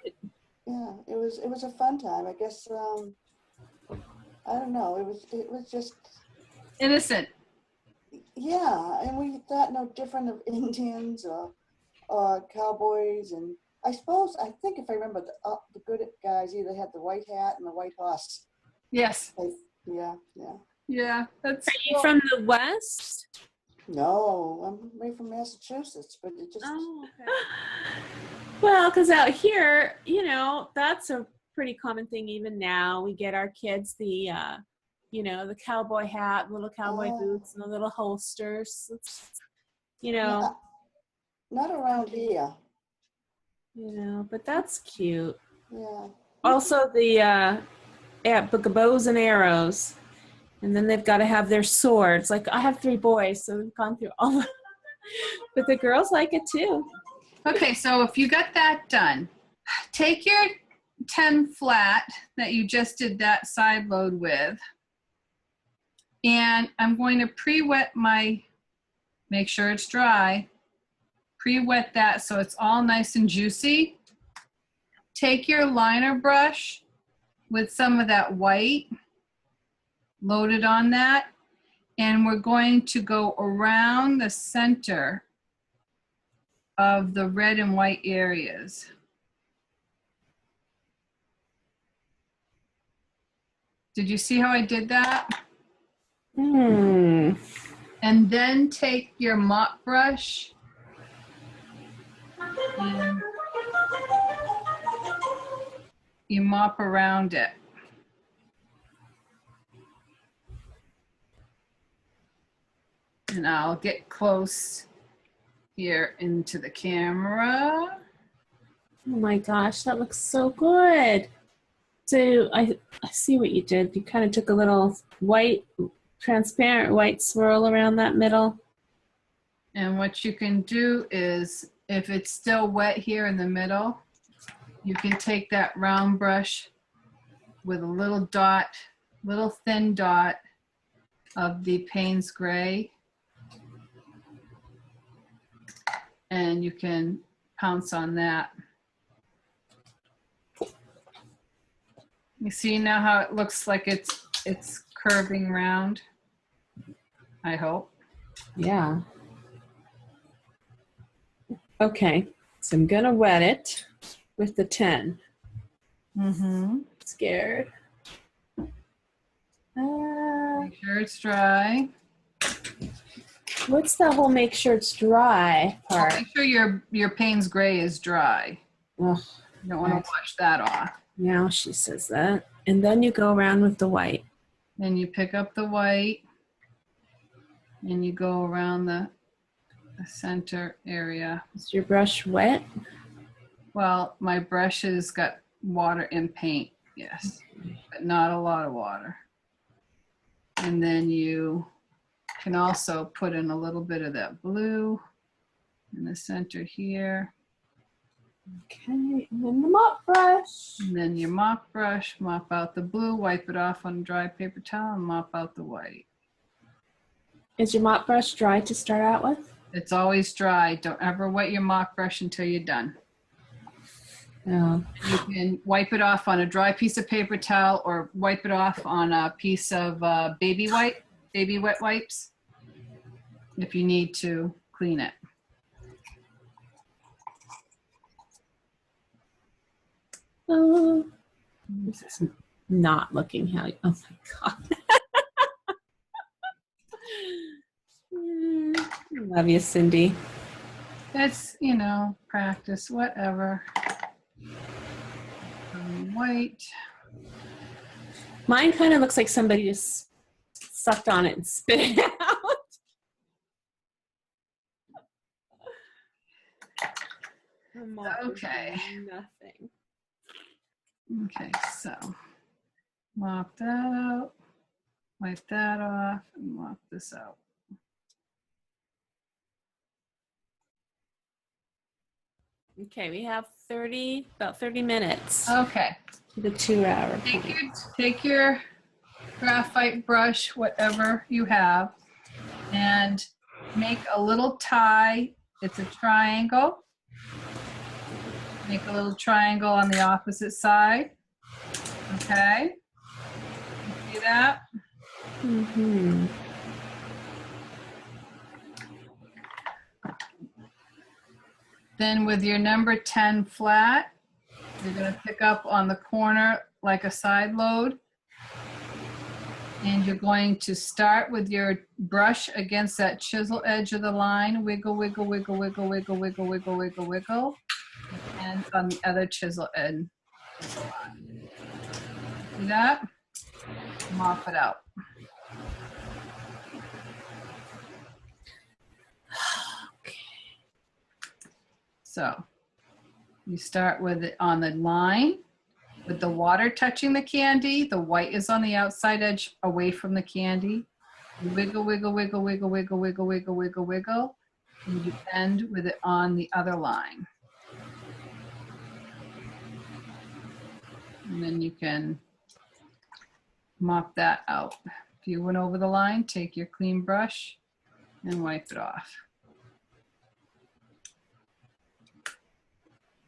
Yeah, it was a fun time. I guess, I don't know, it was just innocent. Yeah, and we thought no different of Indians or cowboys, and I think if I remember, the good guys either had the white hat and the white horse. Yes. Yeah. Yeah, that's. Are you from the West? No, I'm right from Massachusetts, but it just. Oh, okay. Well, because out here, that's a pretty common thing even now. We get our kids the cowboy hat, little cowboy boots, and the little holsters. Not around here. But that's cute. Yeah. Also, the bows and arrows, and then they've got to have their swords. Like I have 3 boys, so we've gone through all of it. But the girls like it too. Okay, so if you got that done, take your 10 flat that you just did that side load with, and I'm going to pre-wet make sure it's dry, pre-wet that so it's all nice and juicy. Take your liner brush with some of that white, load it on that, and we're going to go around the center of the red and white areas. Did you see how I did that? Hmm. And then take your mop brush and you mop around it. And I'll get close here into the camera. Oh my gosh, that looks so good. So I see what you did. You kind of took a little transparent white swirl around that middle. And what you can do is, if it's still wet here in the middle, you can take that round brush with a little thin dot of the Payne's Gray, and you can pounce on that. You see now how it looks like it's curving round? I hope. Yeah. Okay, so I'm gonna wet it with the 10. Mm-hmm. Scared. Make sure it's dry. What's the whole make sure it's dry part? Make sure your Payne's Gray is dry. Ugh, You don't want to wash that off. now she says that. And then you go around with the white. Then you pick up the white and you go around the center area. Is your brush wet? Well, my brush has got water and paint, yes, but not a lot of water. And then you can also put in a little bit of that blue in the center here. Okay, and then the mop brush. And then your mop brush, mop out the blue, wipe it off on a dry paper towel, and mop out the white. Is your mop brush dry to start out with? It's always dry. Don't ever wet your mop brush until you're done. No. You can wipe it off on a dry piece of paper towel or wipe it off on a piece of baby wet wipes. if you need to clean it. Oh, this is not looking how. Oh my God. Love you, Cindy. It's, you know, practice, whatever. White. Mine kind of looks like somebody just sucked on it and spit it out. Okay. Nothing. Okay, so mop that out, wipe that off, and mop this out. Okay, we have about 30 minutes Okay, to the 2-hour take your graphite brush, whatever you have, and make a little tie. It's a triangle. Make a little triangle on the opposite side. Okay, you see that? Mm-hmm. Then with your number 10 flat, you're going to pick up on the corner like a side load. And you're going to start with your brush against that chisel edge of the line. Wiggle, wiggle, wiggle, wiggle, wiggle, wiggle, wiggle, wiggle, wiggle. And on the other chisel end. See that? Mop it out. So you start with it on the line with the water touching the candy. The white is on the outside edge away from the candy. You wiggle, wiggle, wiggle, wiggle, wiggle, wiggle, wiggle, wiggle, wiggle. And you end with it on the other line. And then you can mop that out. If you went over the line, take your clean brush and wipe it off.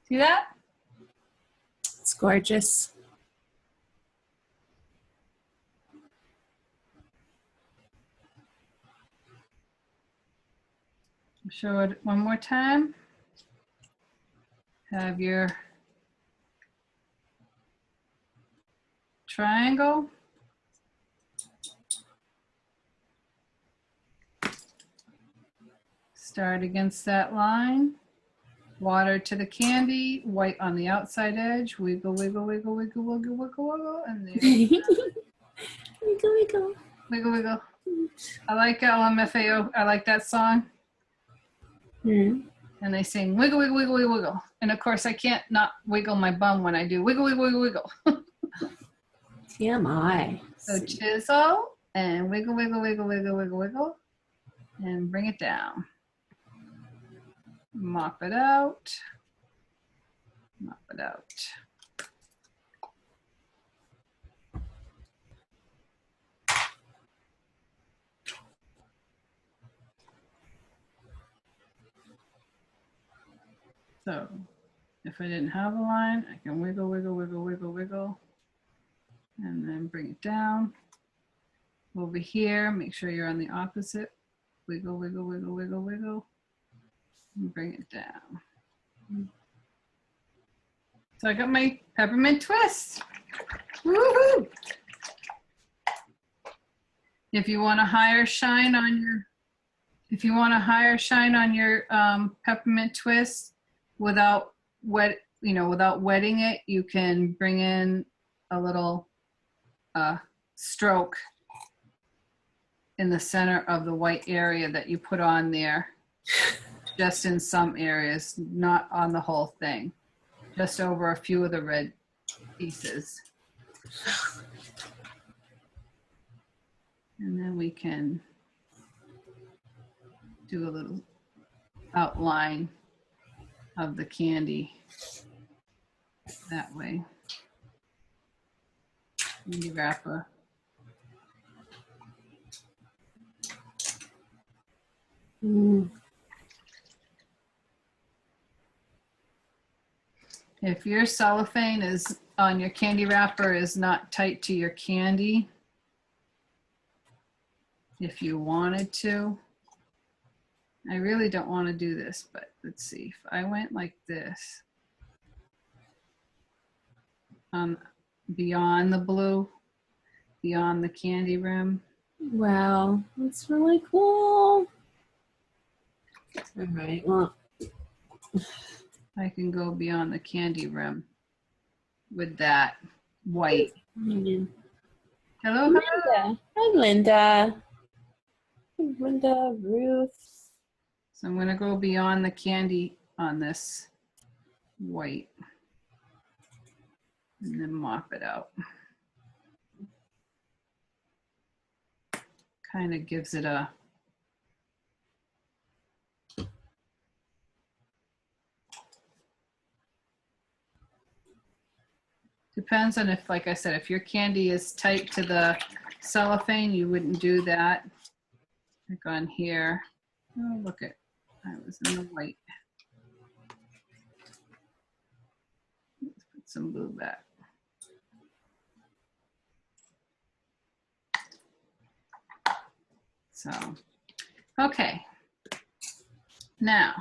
See that? It's gorgeous. Show it one more time. Have your triangle. Start against that line. Water to the candy, white on the outside edge. Wiggle, wiggle, wiggle, wiggle, wiggle, wiggle, wiggle. And there. Wiggle, wiggle. Wiggle, wiggle. I like LMFAO. I like that song. Mm. And they sing wiggle, wiggle, wiggle, wiggle, wiggle. And of course, I can't not wiggle my bum when I do wiggle, wiggle, wiggle, wiggle. TMI. So chisel and wiggle, wiggle, wiggle, wiggle, wiggle, wiggle. And bring it down. Mop it out. Mop it out. So if I didn't have a line, I can wiggle, wiggle, wiggle, wiggle, wiggle, and then bring it down. Over here, make sure you're on the opposite. Wiggle, wiggle, wiggle, wiggle, wiggle, and bring it down. So I got my peppermint twist. Woohoo! If you want a higher shine on your, peppermint twist without without wetting it, you can bring in a little stroke in the center of the white area that you put on there. Just in some areas, not on the whole thing. Just over a few of the red pieces. And then we can do a little outline of the candy that way. Candy wrapper. Mm. If your cellophane is on your candy wrapper is not tight to your candy, if you wanted to, I really don't want to do this, but let's see. If I went like this, beyond the blue, beyond the candy rim. Wow, that's really cool. All right, well. I can go beyond the candy rim with that white. Hello, hello. Linda. Hi, Linda. Hi, Linda, Ruth. So I'm going to go beyond the candy on this white and then mop it out. Kind of gives it a depends on if, like I said, if your candy is tight to the cellophane, you wouldn't do that. Like on here. Oh, look at, I was in the white. Let's put some blue back. So, okay. Now,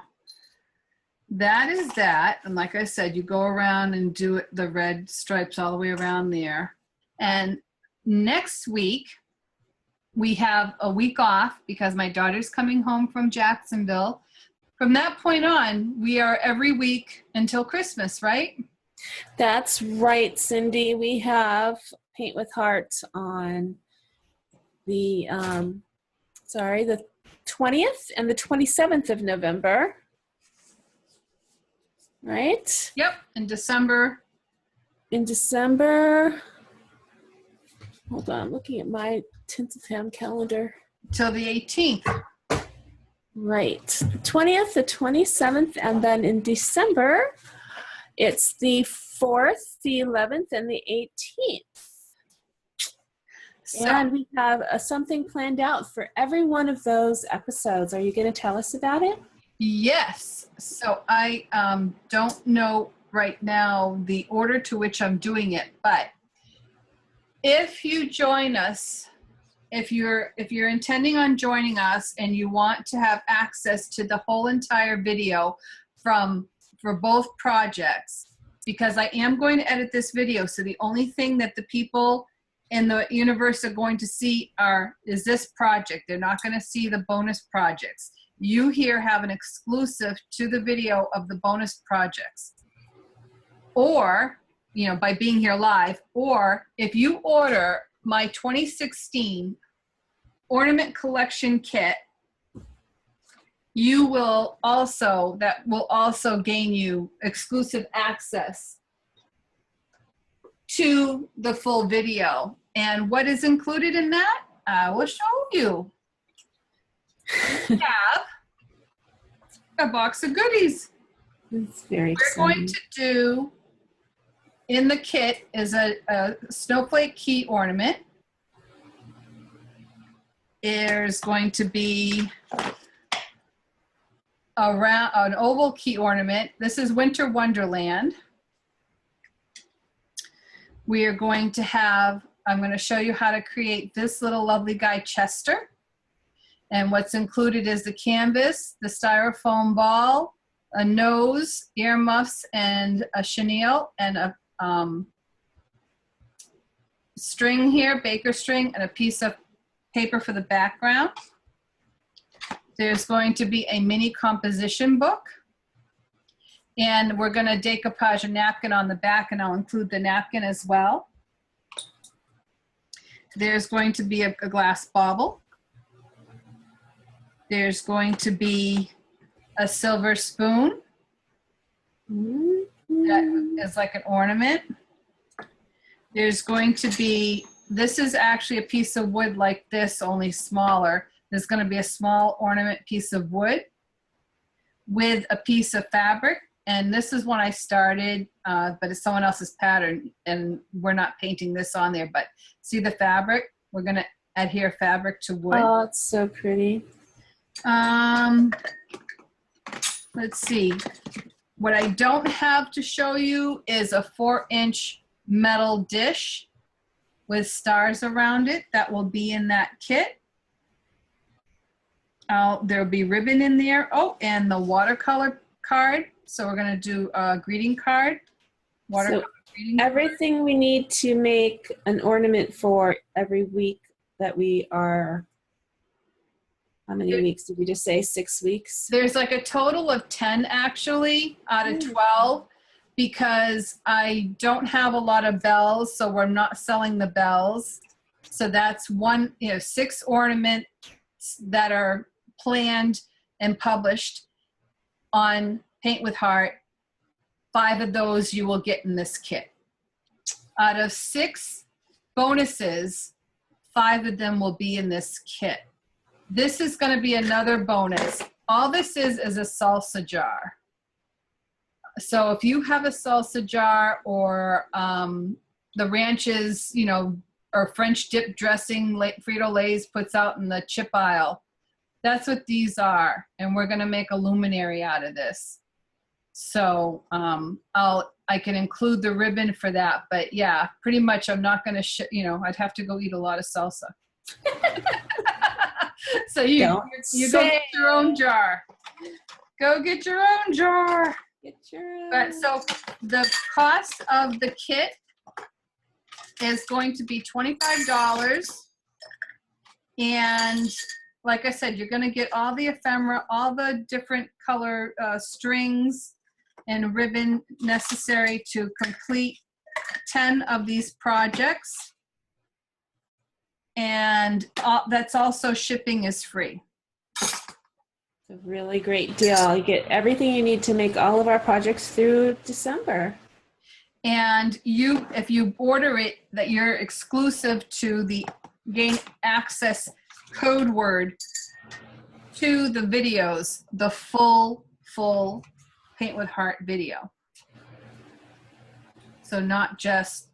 that is that. And like I said, you go around and do it, the red stripes all the way around there. And next week, we have a week off because my daughter's coming home from Jacksonville. From that point on, we are every week until Christmas, right? That's right, Cindy. We have Paint with Heart on the, the 20th and the 27th of November. Right? Yep, in December. In December, hold on, I'm looking at my Tinseltown calendar. Till the 18th. Right, the 20th, the 27th, and then in December, it's the 4th, the 11th, and the 18th. So, and we have something planned out for every one of those episodes. Are you going to tell us about it? yes. So I don't know right now the order to which I'm doing it, but if you join us, if you're intending on joining us and you want to have access to the whole entire video for both projects, because I am going to edit this video, so the only thing that the people in the universe are going to see is this project. They're not going to see the bonus projects. You here have an exclusive to the video of the bonus projects, or by being here live, or if you order my 2016 Ornament Collection Kit, that will also gain you exclusive access to the full video. And what is included in that? I will show you. We have a box of goodies. It's very We're going to do, in the kit is a snowflake key ornament. There's going to be an oval key ornament. This is Winter Wonderland. We are going to have, I'm going to show you how to create this little lovely guy, Chester. And what's included is the canvas, the styrofoam ball, a nose, earmuffs, and a chenille, and a string here, baker string, and a piece of paper for the background. There's going to be a mini composition book. And we're going to decoupage a napkin on the back, and I'll include the napkin as well. There's going to be a glass bauble. There's going to be a silver spoon that is like an ornament. There's going to be, this is actually a piece of wood like this, only smaller. There's going to be a small ornament piece of wood with a piece of fabric. And this is one I started, but it's someone else's pattern, and we're not painting this on there. But see the fabric? We're going to adhere fabric to wood. Oh, it's so pretty. Let's see. What I don't have to show you is a 4-inch metal dish with stars around it that will be in that kit. There'll be ribbon in there. Oh, and the watercolor card. So we're going to do a greeting card. Watercolor greeting card. Everything we need to make an ornament for every week that we are, how many weeks did we just say? 6 weeks? There's like a total of 10 actually out of 12 because I don't have a lot of bells, so we're not selling the bells. So that's 6 ornaments that are planned and published on Paint with Heart. 5 of those you will get in this kit. Out of 6 bonuses, 5 of them will be in this kit. This is going to be another bonus. All this is a salsa jar. So if you have a salsa jar or the Ranch's, or French dip dressing Frito-Lay's puts out in the chip aisle, that's what these are. And we're going to make a luminary out of this. So I can include the ribbon for that. But yeah, pretty much I'm not going to, I'd have to go eat a lot of salsa. So you go get your own jar. Go get your own jar. Get your own. But so the cost of the kit is going to be $25. And like I said, you're going to get all the ephemera, all the different color strings and ribbon necessary to complete 10 of these projects. And that's also shipping is free. It's a really great deal. You get everything you need to make all of our projects through December. And if you order it, that you're exclusive to the gain access code word to the videos, the full Paint with Heart video. So not just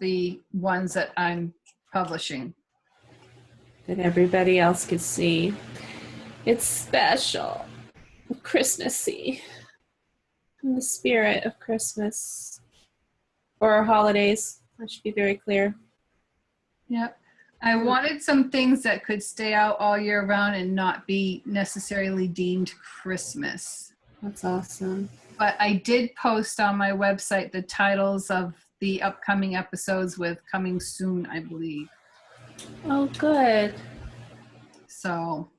the ones that I'm publishing. That everybody else could see. It's special, Christmassy, in the spirit of Christmas or holidays. I should be very clear. Yep. I wanted some things that could stay out all year round and not be necessarily deemed Christmas. That's awesome. But I did post on my website the titles of the upcoming episodes with coming soon, I believe. Oh, good. So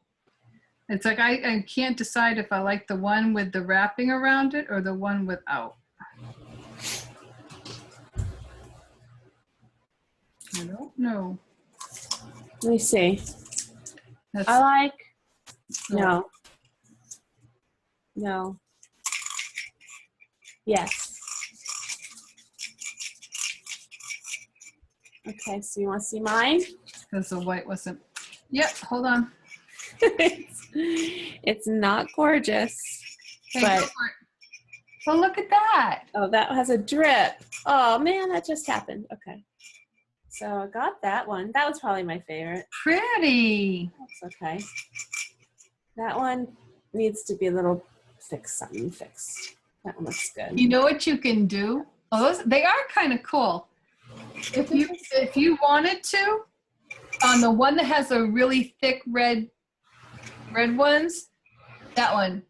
it's like I can't decide if I like the one with the wrapping around it or the one without. I don't know. Let me see. That's, I like, no. No. Yes. Okay, so you want to see mine? because the white wasn't. Yep, hold on. It's not gorgeous, Okay, but go for it. Well, look at that. oh, that has a drip. Oh man, that just happened. Okay, so I got that one. That was probably my favorite. Pretty. That's okay. That one needs to be a little fixed. Something fixed. That one looks good. You know what you can do? Oh, they are kind of cool. If you wanted to, on the one that has a really thick red ones, that one,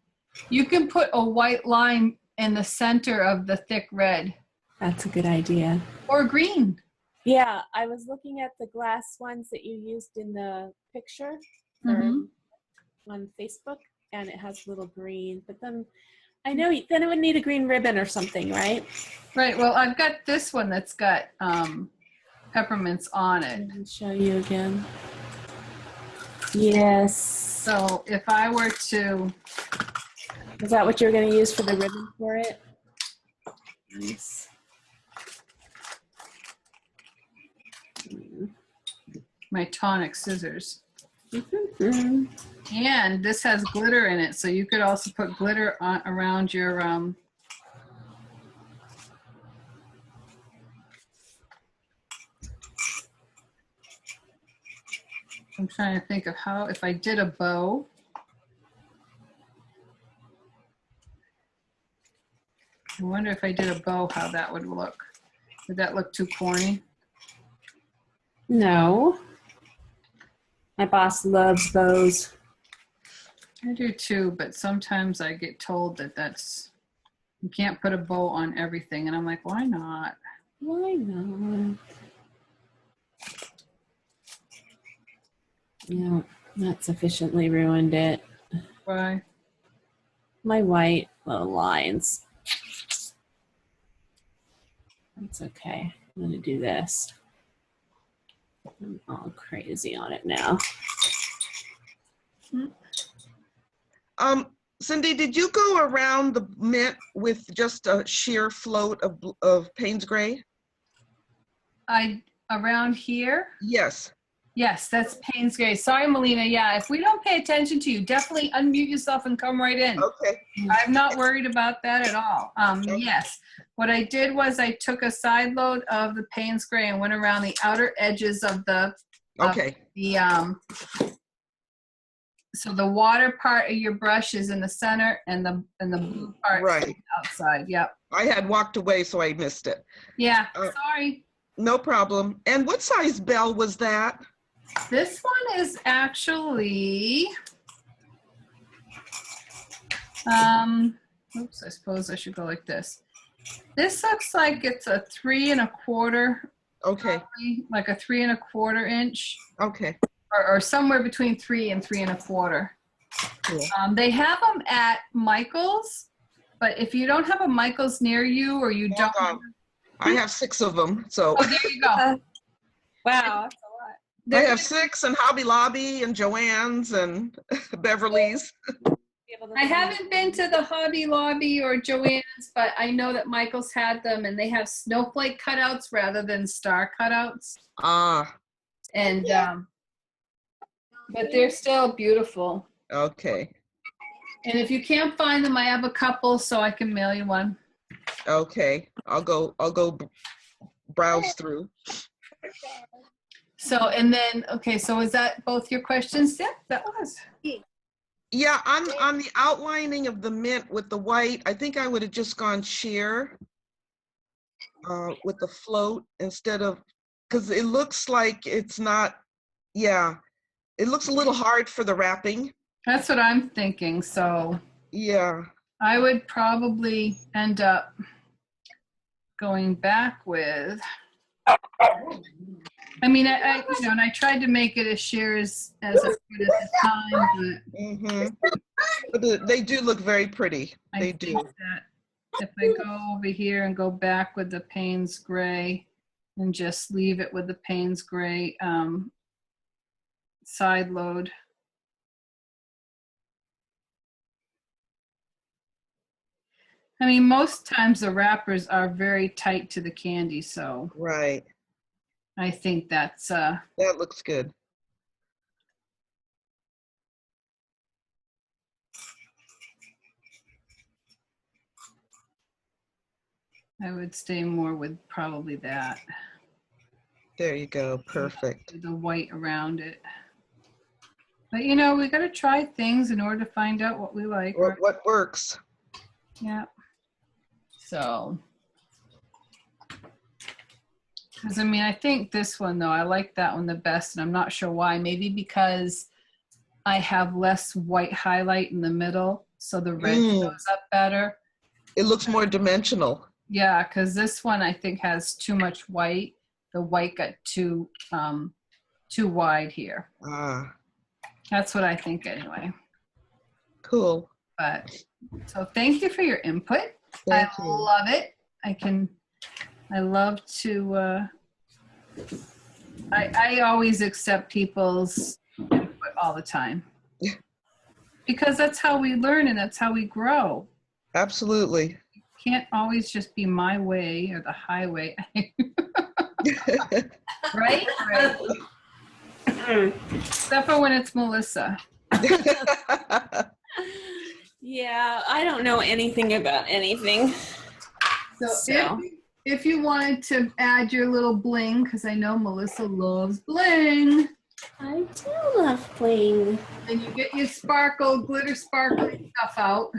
you can put a white line in the center of the thick red. That's a good idea. Or green. Yeah, I was looking at the glass ones that you used in the picture on Facebook, and it has little green. But then I know then it would need a green ribbon or something, right? Right. Well, I've got this one that's got peppermints on it. Let me show you again. Yes. So if I were to, Is that what you're going to use for the ribbon for it? Nice. my tonic scissors. Mm-hmm. And this has glitter in it, so you could also put glitter on around your I'm trying to think of how, if I did a bow. I wonder if I did a bow, how that would look. Would that look too corny? No. My boss loves bows. I do too, but sometimes I get told that you can't put a bow on everything, and I'm like, why not? Why not? Yeah, that sufficiently ruined it. Why? My white little lines. That's okay. I'm gonna do this. I'm all crazy on it now. Cindy, did you go around the mint with just a sheer float of Payne's Gray? Around here? Yes. Yes, that's Payne's Gray. Sorry, Melina. Yeah, if we don't pay attention to you, definitely unmute yourself and come right in. Okay. I'm not worried about that at all. Okay. Yes, what I did was I took a side load of the Payne's Gray and went around the outer edges of Okay. So the water part of your brush is in the center, and the blue part is Right. outside. Yep. I had walked away, so I missed it. Yeah. Sorry. No problem. And what size bell was that? This one is actually. Oops. I suppose I should go like this. This looks like it's a 3 1/4. Okay. Probably, like a 3 1/4 inch. Okay. Or somewhere between 3 and 3 1/4. Cool. They have them at Michael's, but if you don't have a Michael's near you, or you don't, I have 6 of them, so. oh, there you go. Wow, that's a lot. I have 6 and Hobby Lobby and Joann's and Beverly's. I haven't been to the Hobby Lobby or Joann's, but I know that Michael's had them, and they have snowflake cutouts rather than star cutouts. And but they're still beautiful. Okay. And if you can't find them, I have a couple, so I can mail you one. Okay. I'll go browse through. So, and then, okay, so is that both your questions? Yeah, that was. Yeah, on the outlining of the mint with the white, I think I would have just gone sheer with the float instead of, because it looks like it's not, yeah, it looks a little hard for the wrapping. That's what I'm thinking. So yeah, I would probably end up going back with, I mean, I you know, and I tried to make it as sheer as I could at the time, but they do look very pretty. They do. That if I go over here and go back with the Payne's Gray and just leave it with the Payne's Gray side load. I mean, most times the wrappers are very tight to the candy, so. Right. I think that's that looks good. I would stay more with probably that. There you go. Perfect. The white around it. But you know, we got to try things in order to find out what we like. What works. Yeah. So. Because I mean, I think this one though, I like that one the best, and I'm not sure why. Maybe because I have less white highlight in the middle, so the red shows up better. It looks more dimensional. Yeah, because this one I think has too much white. The white got too wide here. That's what I think anyway. Cool. But so thank you for your input. Thank you. Love it. I love to, I always accept people's input all the time. Because that's how we learn and that's how we grow. Absolutely. It can't always just be my way or the highway. Right? Right. Except for when it's Melissa. Yeah, I don't know anything about anything. So. If you wanted to add your little bling, because I know Melissa loves bling. I do love bling. And you get your glitter sparkly stuff out,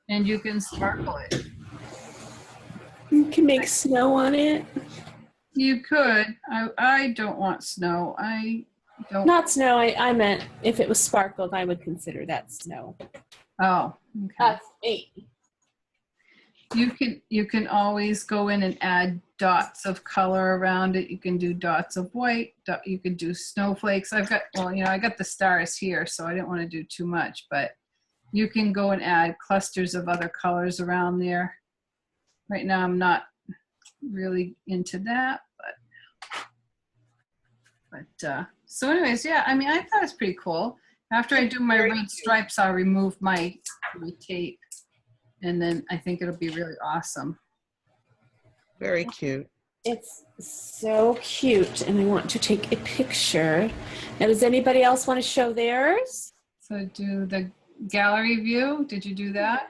and you can sparkle it. You can make snow on it. You could. I don't want snow. I Don't. Not snow. I meant if it was sparkled, I would consider that snow. Oh, okay. That's me. You can always go in and add dots of color around it. You can do dots of white. You can do snowflakes. I got the stars here, so I didn't want to do too much, but you can go and add clusters of other colors around there. Right now, I'm not really into that, but so anyways, yeah, I mean, I thought it's pretty cool. After I do my red stripes, I'll remove my tape, and then I think it'll be really awesome. Very cute. It's so cute, and I want to take a picture. Now, does anybody else want to show theirs? So do the gallery view. Did you do that?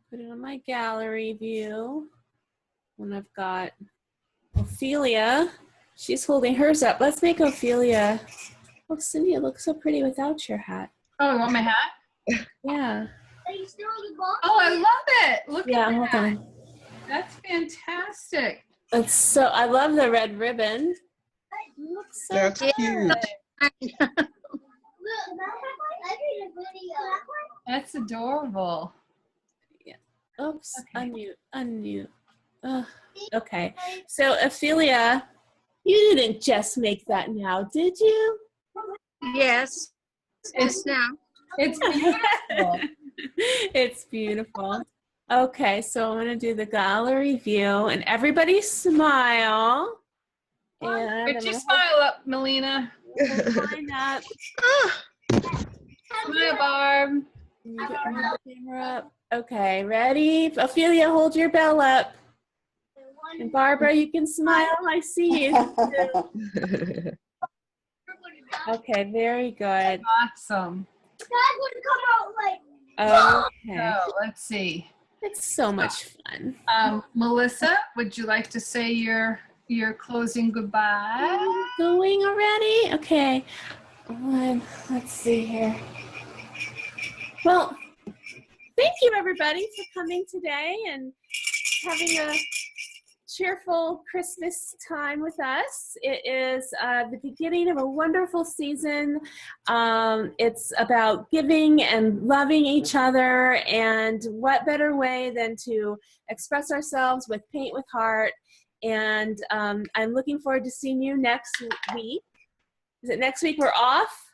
Put it on my gallery view. And I've got Ophelia. She's holding hers up. Let's make Ophelia. Oh, Cindy, it looks so pretty without your hat. Oh, you want my hat? Yeah. Oh, I love it. Look Yeah, at hold that. on. That's fantastic. It's so, I love the red ribbon. It looks so That's good. cute. That's adorable. Oops, Okay. unmute. Okay, so Ophelia, you didn't just make that now, did you? Yes. It's now. It's beautiful. It's beautiful. Okay, so I'm gonna do the gallery view, and everybody smile. And I'm Put your gonna smile up, Melina. line up. Smile, Barb. You get the camera up. Okay, ready? Ophelia, hold your bell up. And Barbara, you can smile. I see you. Okay, very good. Awesome. Okay, So let's see. it's so much fun. Melissa, would you like to say your closing goodbye? Going already? Okay. Let's see here. Well, thank you everybody for coming today and having a cheerful Christmas time with us. It is the beginning of a wonderful season. It's about giving and loving each other, and what better way than to express ourselves with Paint with Heart. And I'm looking forward to seeing you next week. Is it next week we're off?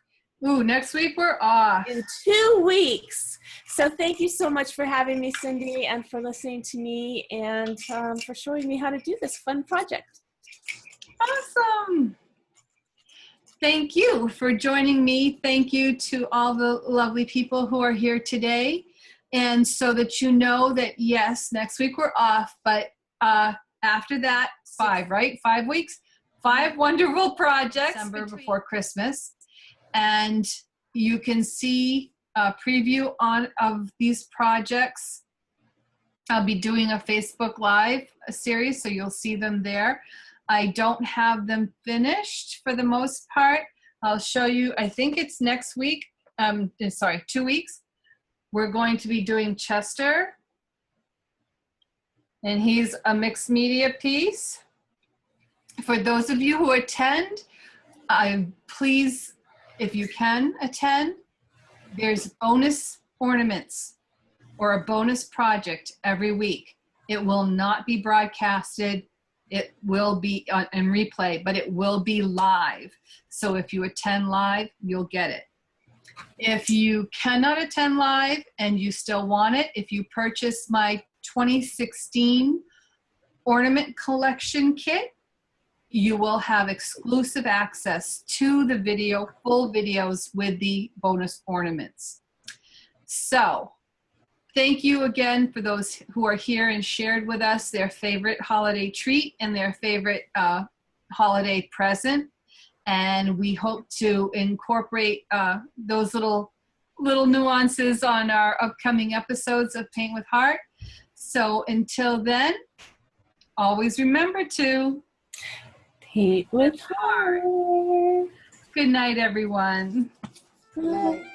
Ooh, next week we're off. In 2 weeks. So thank you so much for having me, Cindy, and for listening to me, and for showing me how to do this fun project. Awesome. Thank you for joining me. Thank you to all the lovely people who are here today. And so that you know that, yes, next week we're off, but after that, 5, right? 5 weeks, 5 wonderful projects December before Christmas. And you can see a preview of these projects. I'll be doing a Facebook Live series, so you'll see them there. I don't have them finished for the most part. I'll show you, I think it's next week, 2 weeks. We're going to be doing Chester, and he's a mixed media piece. For those of you who attend, please, if you can attend, there's bonus ornaments or a bonus project every week. It will not be broadcasted. It will be in replay, but it will be live. So if you attend live, you'll get it. If you cannot attend live and you still want it, if you purchase my 2016 Ornament Collection Kit, you will have exclusive access to the full videos with the bonus ornaments. So thank you again for those who are here and shared with us their favorite holiday treat and their favorite holiday present. And we hope to incorporate those little nuances on our upcoming episodes of Paint with Heart. So until then, always remember to Paint with Heart. Good night, everyone. Good night.